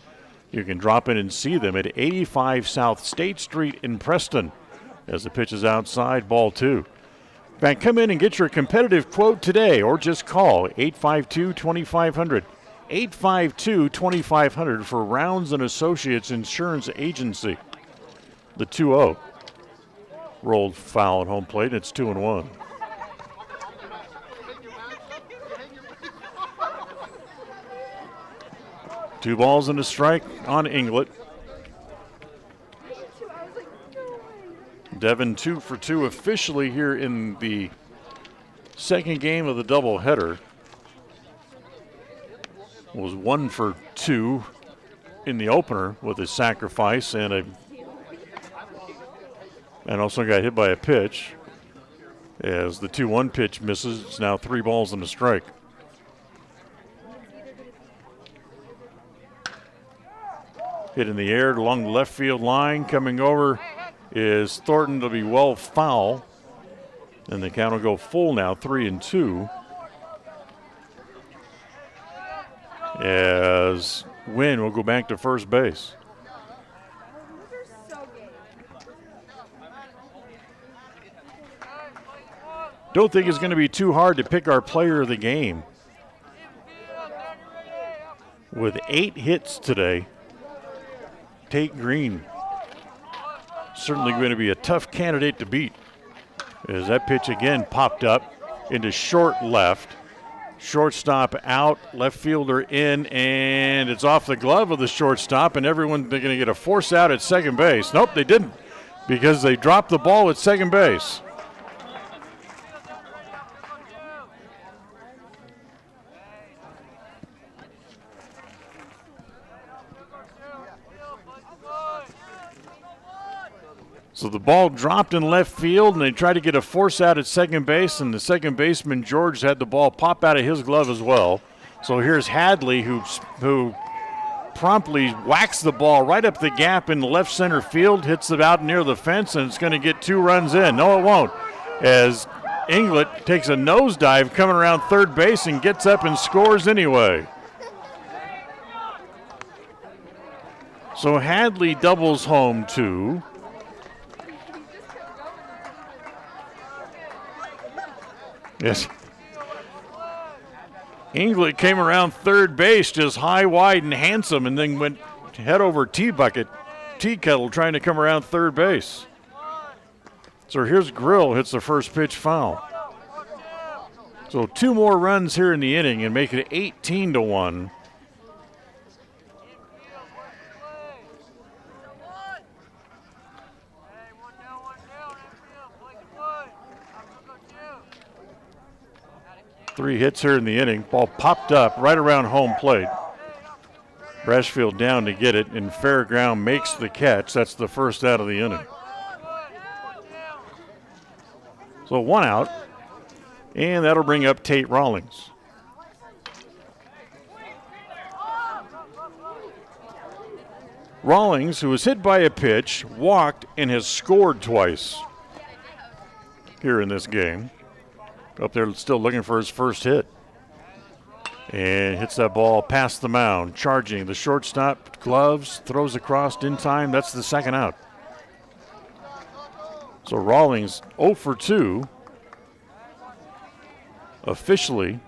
You can drop in and see them at 85 South State Street in Preston. As the pitch is outside, ball 2. In fact, come in and get your competitive quote today or just call 852-2500. 852-2500 for Rounds & Associates Insurance Agency. The 2-0. Rolled foul at home plate. It's 2-1. Two balls and a strike on Inglet. Devin 2 for 2 officially here in the second game of the doubleheader. Was 1 for 2 in the opener with a sacrifice and also got hit by a pitch. As the 2-1 pitch misses, it's now 3 balls and a strike. Hit in the air along the left field line. Coming over is Thornton to be well foul. And the count will go full now, 3-2. As Wynn will go back to first base. Don't think it's going to be too hard to pick our player of the game. with 8 hits today. Tate Green certainly going to be a tough candidate to beat. As that pitch again popped up into short left. Shortstop out, left fielder in, and it's off the glove of the shortstop, and they're going to get a force out at second base. Nope, they didn't, because they dropped the ball at second base. So the ball dropped in left field, and they tried to get a force out at second base, and the second baseman, George, had the ball pop out of his glove as well. So here's Hadley, who promptly whacks the ball right up the gap in left center field, hits it out near the fence, and it's going to get 2 runs in. No, it won't, as Inglet takes a nosedive coming around third base and gets up and scores anyway. So Hadley doubles home 2. Yes. Inglet came around third base just high, wide, and handsome, and then went head over tea kettle trying to come around third base. So here's Grill, hits the first pitch foul. So 2 more runs here in the inning and make it 18-1. Three hits here in the inning. Ball popped up right around home plate. Brashfield down to get it, and Fairground makes the catch. That's the first out of the inning. So 1 out, and that'll bring up Tate Rawlings. Rawlings, who was hit by a pitch, walked, and has scored twice here in this game. Up there still looking for his first hit. And hits that ball past the mound. Charging the shortstop, gloves, throws across in time. That's the second out. So Rawlings 0 for 2. Officially,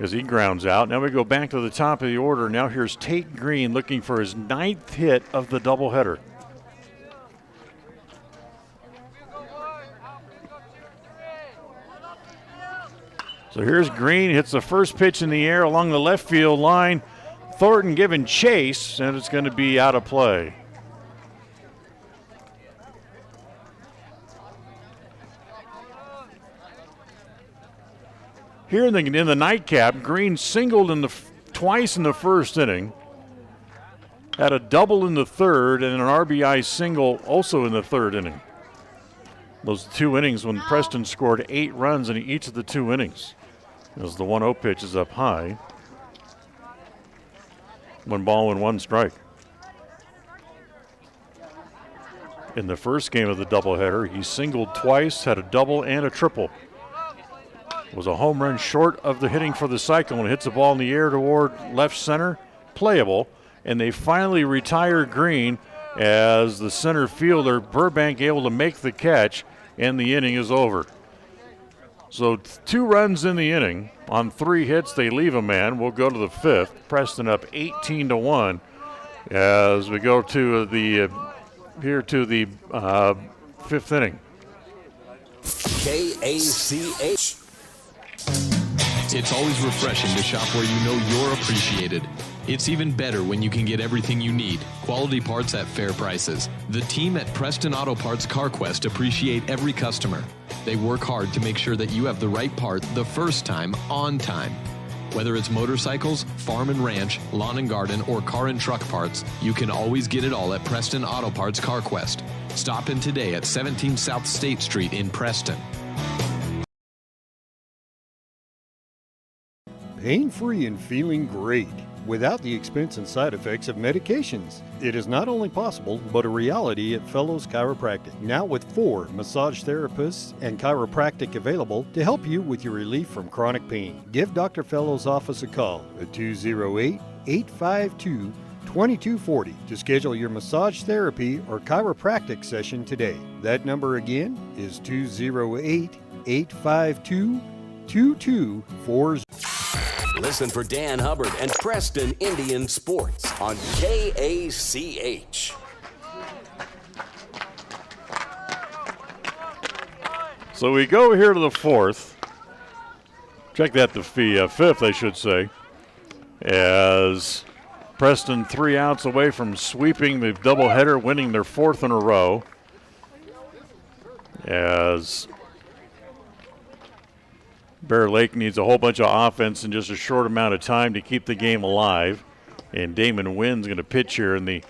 as he grounds out. Now we go back to the top of the order. Now here's Tate Green looking for his 9th hit of the doubleheader. So here's Green, hits the first pitch in the air along the left field line. Thornton giving chase, and it's going to be out of play. Here in the nightcap, Green singled twice in the first inning. Had a double in the third and an RBI single also in the third inning. Those 2 innings when Preston scored 8 runs in each of the 2 innings. As the 1-0 pitch is up high. 1 ball and 1 strike. In the first game of the doubleheader, he singled twice, had a double and a triple. Was a home run short of the hitting for the Cyclone. Hits the ball in the air toward left center, playable, and they finally retire Green as the center fielder, Burbank, able to make the catch, and the inning is over. So 2 runs in the inning. On 3 hits, they leave a man. We'll go to the 5th. Preston up 18-1 as we go to the 5th inning. KACH. It's always refreshing to shop where you know you're appreciated. It's even better when you can get everything you need. Quality parts at fair prices. The team at Preston Auto Parts CarQuest appreciate every customer. They work hard to make sure that you have the right part the first time, on time. Whether it's motorcycles, farm and ranch, lawn and garden, or car and truck parts, you can always get it all at Preston Auto Parts CarQuest. Stop in today at 17 South State Street in Preston. Pain-free and feeling great without the expense and side effects of medications. It is not only possible, but a reality at Fellows Chiropractic. Now with 4 massage therapists and chiropractic available to help you with your relief from chronic pain. Give Dr. Fellows' office a call at 208-852-2240 to schedule your massage therapy or chiropractic session today. That number again is 208-852-2240. Listen for Dan Hubbard and Preston Indian Sports on KACH. So we go here to the fourth. Check that, the fifth, I should say. As Preston 3 outs away from sweeping the doubleheader, winning their 4th in a row. As Bear Lake needs a whole bunch of offense in just a short amount of time to keep the game alive. And Damon Wynn's going to pitch here in the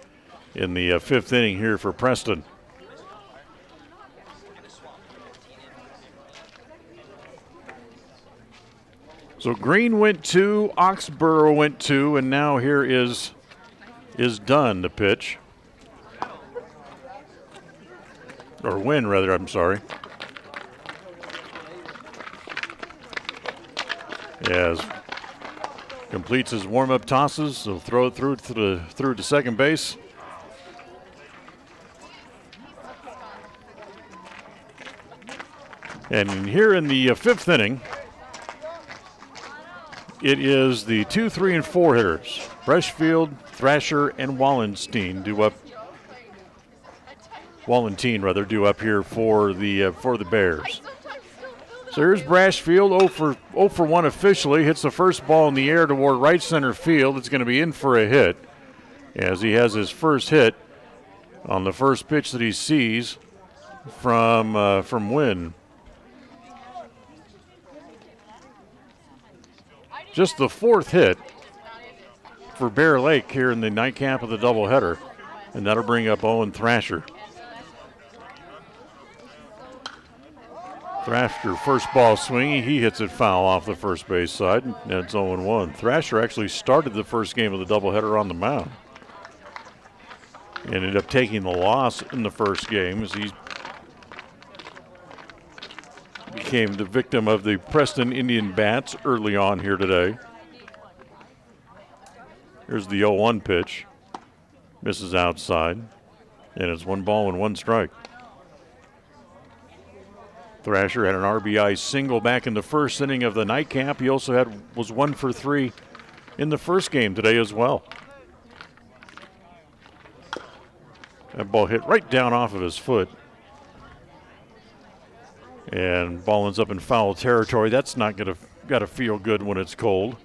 5th inning here for Preston. So Green went 2, Oxborough went 2, and now here is Dunn to pitch. Or Wynn, rather, I'm sorry. As completes his warm-up tosses, so throw it through to second base. And here in the 5th inning, it is the 2, 3, and 4 hitters. Freshfield, Thrasher, and Wallenstein due up here for the Bears. So here's Brashfield, 0 for 1 officially. Hits the first ball in the air toward right center field. It's going to be in for a hit, as he has his first hit on the first pitch that he sees from Wynn. Just the 4th hit for Bear Lake here in the nightcap of the doubleheader, and that'll bring up Owen Thrasher. Thrasher, first ball swinging, he hits it foul off the first base side, and it's 0-1. Thrasher actually started the first game of the doubleheader on the mound. Ended up taking the loss in the first game as he became the victim of the Preston Indian bats early on here today. Here's the 0-1 pitch. Misses outside, and it's 1 ball and 1 strike. Thrasher had an RBI single back in the first inning of the nightcap. He also was 1 for 3 in the first game today as well. That ball hit right down off of his foot. And ball ends up in foul territory. That's not gotta feel good when it's cold.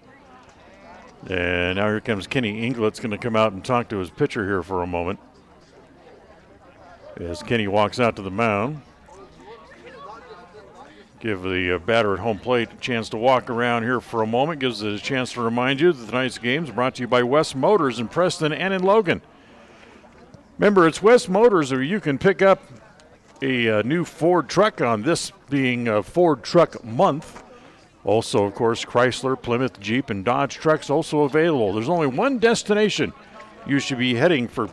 And now here comes Kenny Inglett's going to come out and talk to his pitcher here for a moment. As Kenny walks out to the mound. Give the batter at home plate a chance to walk around here for a moment. Gives it a chance to remind you that tonight's game is brought to you by West Motors in Preston and in Logan. Remember, it's West Motors where you can pick up a new Ford truck on this being a Ford Truck Month. Also, of course, Chrysler, Plymouth, Jeep, and Dodge trucks also available. There's only one destination you should be heading for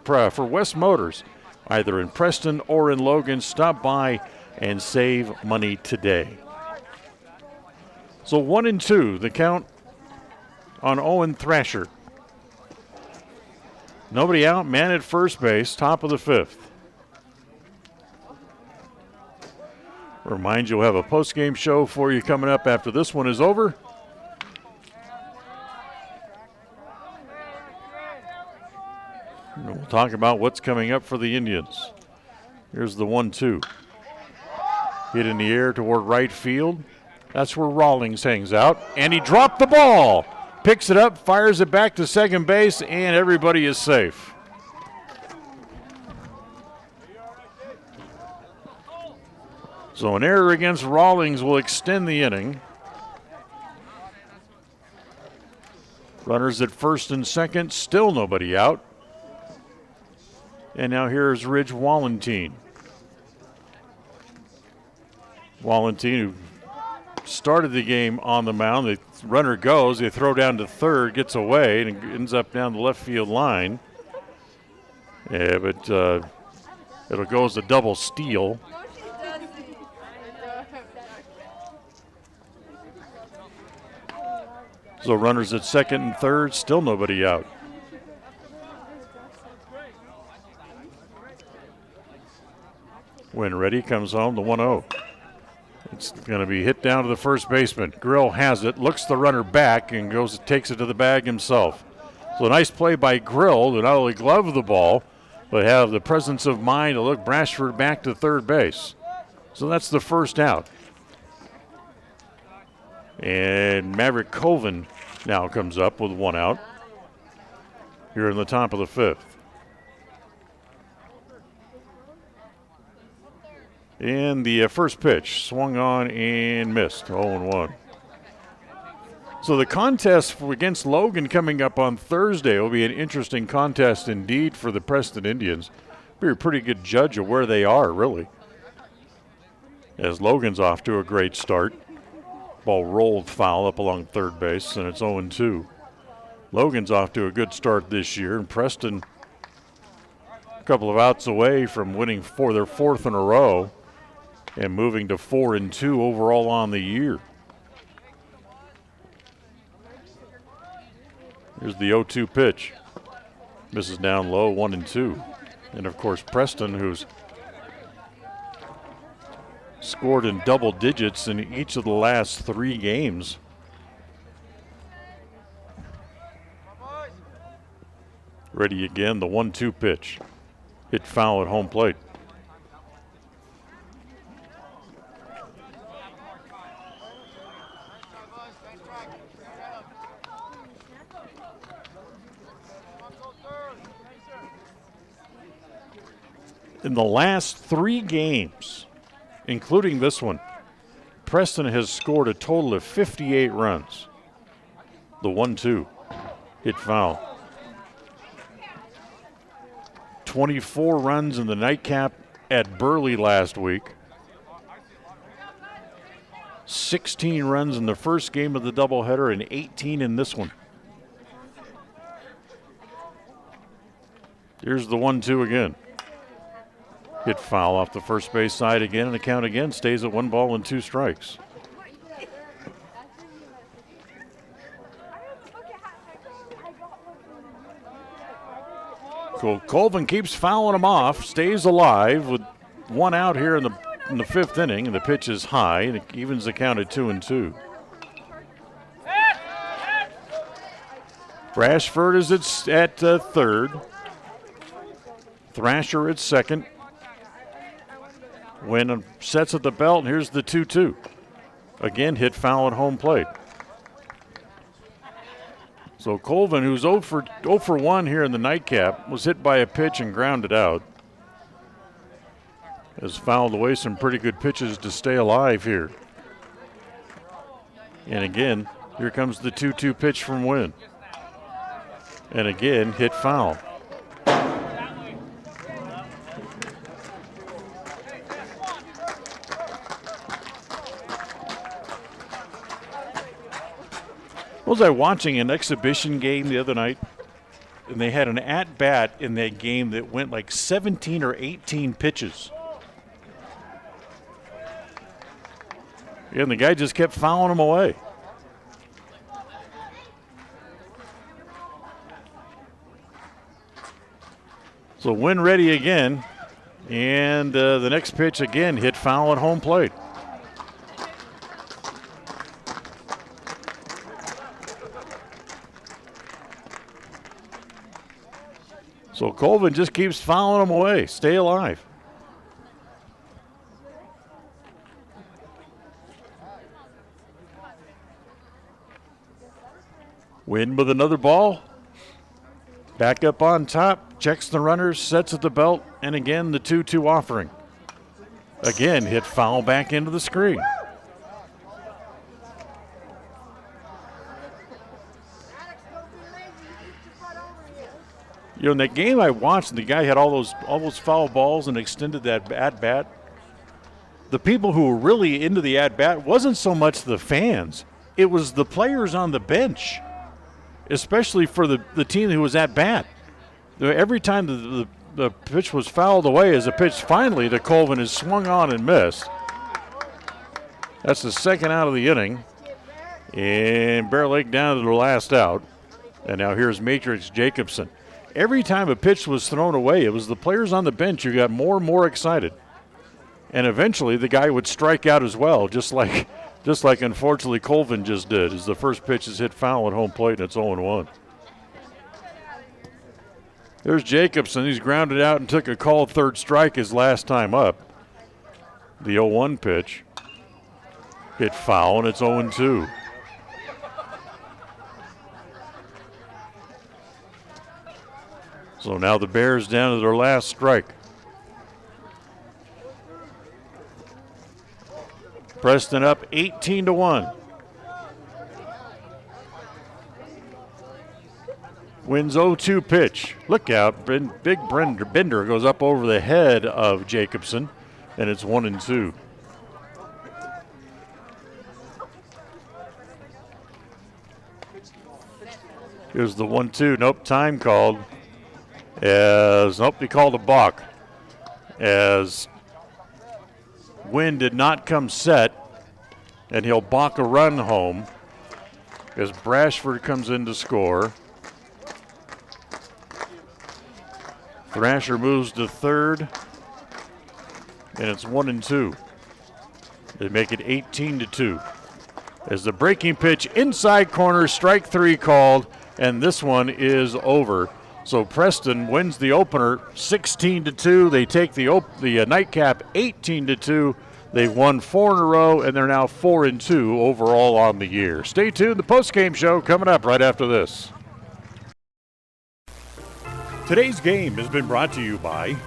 West Motors, either in Preston or in Logan. Stop by and save money today. So 1-2, the count on Owen Thrasher. Nobody out, man at first base, top of the 5th. Remind you, we'll have a post-game show for you coming up after this one is over. And we'll talk about what's coming up for the Indians. Here's the 1-2. Hit in the air toward right field. That's where Rawlings hangs out. And he dropped the ball. Picks it up, fires it back to second base, and everybody is safe. So an error against Rawlings will extend the inning. Runners at first and second, still nobody out. And now here's Ridge Wallentine. Wallentine, who started the game on the mound. The runner goes, they throw down to third, gets away, and ends up down the left field line. Yeah, but it'll go as a double steal. So runners at second and third, still nobody out. When ready, comes home the 1-0. It's going to be hit down to the first baseman. Grill has it, looks the runner back, and takes it to the bag himself. So a nice play by Grill to not only glove the ball, but have the presence of mind to look Brashford back to third base. So that's the first out. And Maverick Colvin now comes up with one out here in the top of the fifth. And the first pitch swung on and missed, 0-1. So the contest against Logan coming up on Thursday will be an interesting contest indeed for the Preston Indians. Be a pretty good judge of where they are, really. As Logan's off to a great start. Ball rolled foul up along third base, and it's 0-2. Logan's off to a good start this year, and Preston a couple of outs away from winning for their fourth in a row and moving to 4-2 overall on the year. Here's the 0-2 pitch. Misses down low, 1-2. And of course, Preston, who's scored in double digits in each of the last 3 games. Ready again, the 1-2 pitch. Hit foul at home plate. In the last 3 games, including this one, Preston has scored a total of 58 runs. The 1-2 hit foul. 24 runs in the nightcap at Burley last week. 16 runs in the first game of the doubleheader and 18 in this one. Here's the 1-2 again. Hit foul off the first base side again, and the count again stays at 1-2 strikes. So Colvin keeps fouling him off, stays alive with one out here in the fifth inning, and the pitch is high, and it evens the count at 2-2. Brashford is at third. Thrasher at second. Wynn sets at the belt, and here's the 2-2. Again, hit foul at home plate. So Colvin, who's 0 for 1 here in the nightcap, was hit by a pitch and grounded out. Has fouled away some pretty good pitches to stay alive here. And again, here comes the 2-2 pitch from Wynn. And again, hit foul. Was I watching an exhibition game the other night, and they had an at-bat in that game that went like 17 or 18 pitches. And the guy just kept fouling them away. So Wynn ready again, and the next pitch again hit foul at home plate. So Colvin just keeps fouling them away. Stay alive. Wynn with another ball. Back up on top. Checks the runners. Sets at the belt. And again, the 2-2 offering. Again, hit foul back into the screen. You know, in that game I watched, the guy had all those foul balls and extended that at-bat. The people who were really into the at-bat wasn't so much the fans. It was the players on the bench, especially for the team who was at-bat. Every time the pitch was fouled away as a pitch finally to Colvin is swung on and missed. That's the second out of the inning. And Bear Lake down to the last out. And now here's Matrix Jacobson. Every time a pitch was thrown away, it was the players on the bench who got more and more excited. And eventually the guy would strike out as well, just like unfortunately Colvin just did, as the first pitch is hit foul at home plate and it's 0-1. There's Jacobson. He's grounded out and took a called third strike his last time up. The 0-1 pitch. Hit foul, and it's 0-2. So now the Bears down to their last strike. Preston up 18-1. Wins 0-2 pitch. Look out. Big Bender goes up over the head of Jacobson, and it's 1-2. Here's the 1-2. Nope, time called. He called a balk. As Wynn did not come set, and he'll balk a run home as Brashford comes in to score. Thrasher moves to third, and it's 1-2. They make it 18-2. As the breaking pitch inside corner, strike 3 called, and this one is over. So Preston wins the opener 16-2. They take the nightcap 18-2. They've won 4 in a row, and they're now 4-2 overall on the year. Stay tuned. The postgame show coming up right after this. Today's game has been brought to you by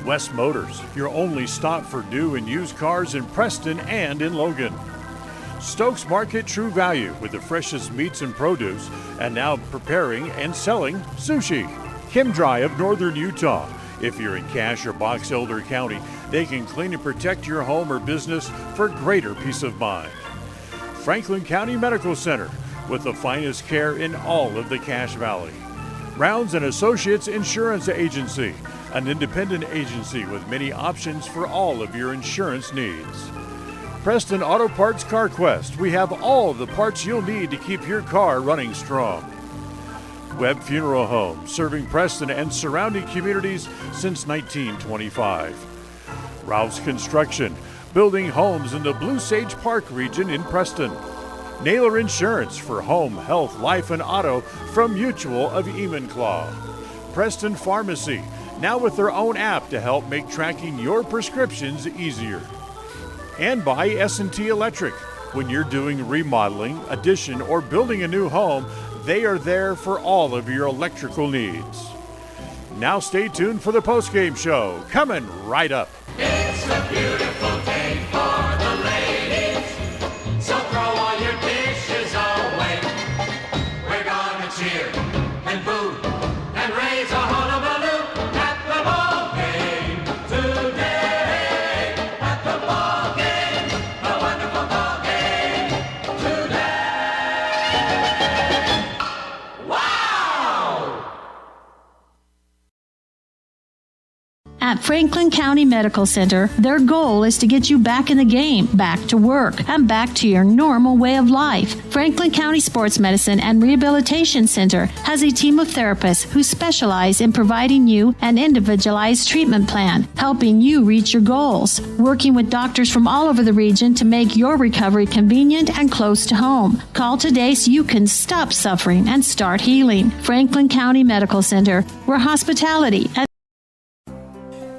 West Motors, your only stop for new and used cars in Preston and in Logan. Stokes Market True Value with the freshest meats and produce, and now preparing and selling sushi. Kim Dry of Northern Utah. If you're in Cache or Box Elder County, they can clean and protect your home or business for greater peace of mind. Franklin County Medical Center with the finest care in all of the Cache Valley. Rounds & Associates Insurance Agency, an independent agency with many options for all of your insurance needs. Preston Auto Parts Car Quest. We have all of the parts you'll need to keep your car running strong. Webb Funeral Home, serving Preston and surrounding communities since 1925. Ralph's Construction, building homes in the Blue Sage Park region in Preston. Naylor Insurance for home, health, life, and auto from Mutual of Enumclaw. Preston Pharmacy, now with their own app to help make tracking your prescriptions easier. And by S&T Electric. When you're doing remodeling, addition, or building a new home, they are there for all of your electrical needs. Now stay tuned for the postgame show, coming right up. It's a beautiful day for the ladies, so throw all your dishes away. We're gonna cheer and boo and raise a hullabaloo at the ball game today. At the ball game, a wonderful ball game today. Wow! At Franklin County Medical Center, their goal is to get you back in the game, back to work, and back to your normal way of life. Franklin County Sports Medicine and Rehabilitation Center has a team of therapists who specialize in providing you an individualized treatment plan, helping you reach your goals, working with doctors from all over the region to make your recovery convenient and close to home. Call today so you can stop suffering and start healing. Franklin County Medical Center, where hospitality and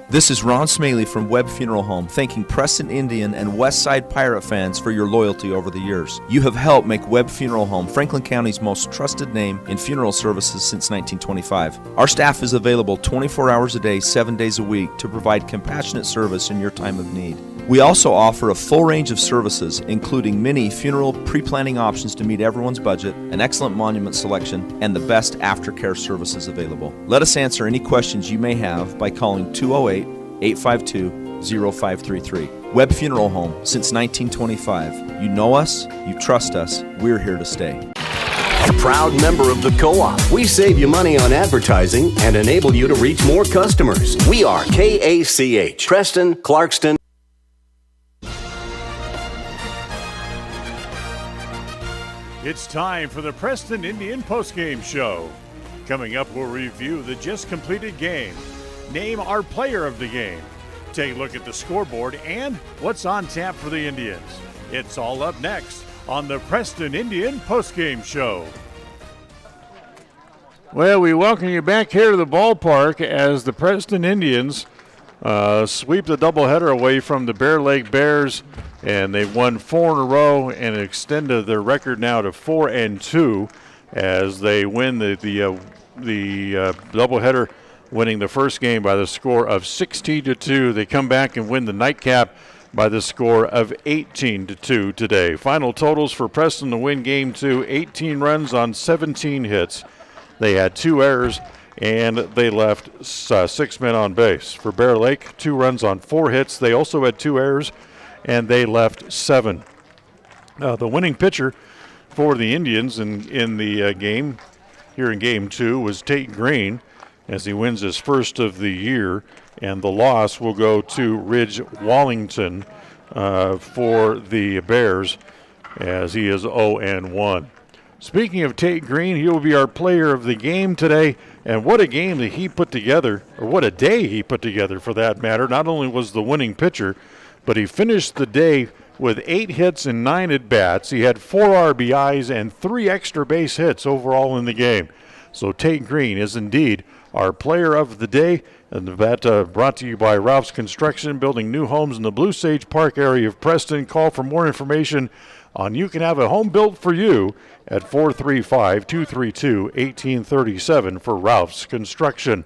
This is Ron Smaley from Webb Funeral Home, thanking Preston Indian and Westside Pirate fans for your loyalty over the years. You have helped make Webb Funeral Home Franklin County's most trusted name in funeral services since 1925. Our staff is available 24 hours a day, 7 days a week to provide compassionate service in your time of need. We also offer a full range of services, including many funeral pre-planning options to meet everyone's budget, an excellent monument selection, and the best aftercare services available. Let us answer any questions you may have by calling 208-852-0533. Webb Funeral Home, since 1925. You know us, you trust us, we're here to stay. A proud member of the Co-op. We save you money on advertising and enable you to reach more customers. We are KACH, Preston, Clarkston. It's time for the Preston Indian postgame show. Coming up, we'll review the just completed game, name our player of the game, take a look at the scoreboard and what's on tap for the Indians. It's all up next on the Preston Indian Postgame Show. Well, we welcome you back here to the ballpark as the Preston Indians sweep the doubleheader away from the Bear Lake Bears, and they've won 4 in a row and extended their record now to 4-2 as they win the doubleheader, winning the first game by the score of 16-2. They come back and win the nightcap by the score of 18-2 today. Final totals for Preston to win Game 2, 18 runs on 17 hits. They had 2 errors, and they left 6 men on base. For Bear Lake, 2 runs on 4 hits. They also had 2 errors, and they left 7. The winning pitcher for the Indians in the game, here in Game 2, was Tate Green, as he wins his first of the year, and the loss will go to Ridge Wallington for the Bears, as he is 0-1. Speaking of Tate Green, he will be our player of the game today, and what a game that he put together, or what a day he put together for that matter. Not only was the winning pitcher, but he finished the day with 8 hits and 9 at-bats. He had 4 RBIs and 3 extra base hits overall in the game. So Tate Green is indeed our player of the day, and that brought to you by Ralph's Construction, building new homes in the Blue Sage Park area of Preston. Call for more information on you can have a home built for you at 435-232-1837 for Ralph's Construction.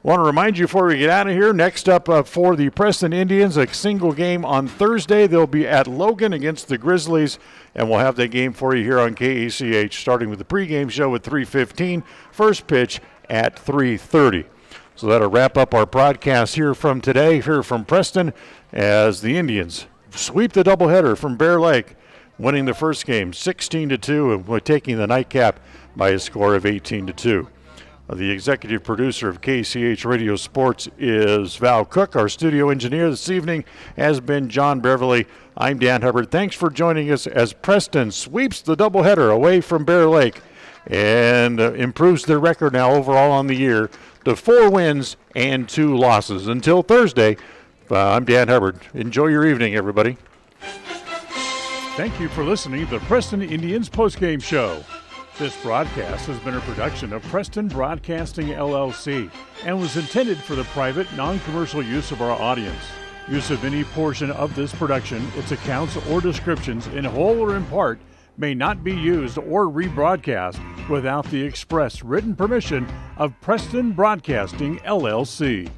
Want to remind you before we get out of here, next up for the Preston Indians, a single game on Thursday. They'll be at Logan against the Grizzlies, and we'll have that game for you here on KACH, starting with the pregame show at 3:15, first pitch at 3:30. So that'll wrap up our broadcast here from today, here from Preston, as the Indians sweep the doubleheader from Bear Lake, winning the first game 16-2, and we're taking the nightcap by a score of 18-2. The executive producer of KCH Radio Sports is Val Cook. Our studio engineer this evening has been John Beverly. I'm Dan Hubbard. Thanks for joining us as Preston sweeps the doubleheader away from Bear Lake and improves their record now overall on the year to 4 wins and 2 losses. Until Thursday, I'm Dan Hubbard. Enjoy your evening, everybody. Thank you for listening to the Preston Indians postgame show. This broadcast has been a production of Preston Broadcasting, LLC, and was intended for the private, non-commercial use of our audience. Use of any portion of this production, its accounts or descriptions, in whole or in part, may not be used or rebroadcast without the express written permission of Preston Broadcasting, LLC.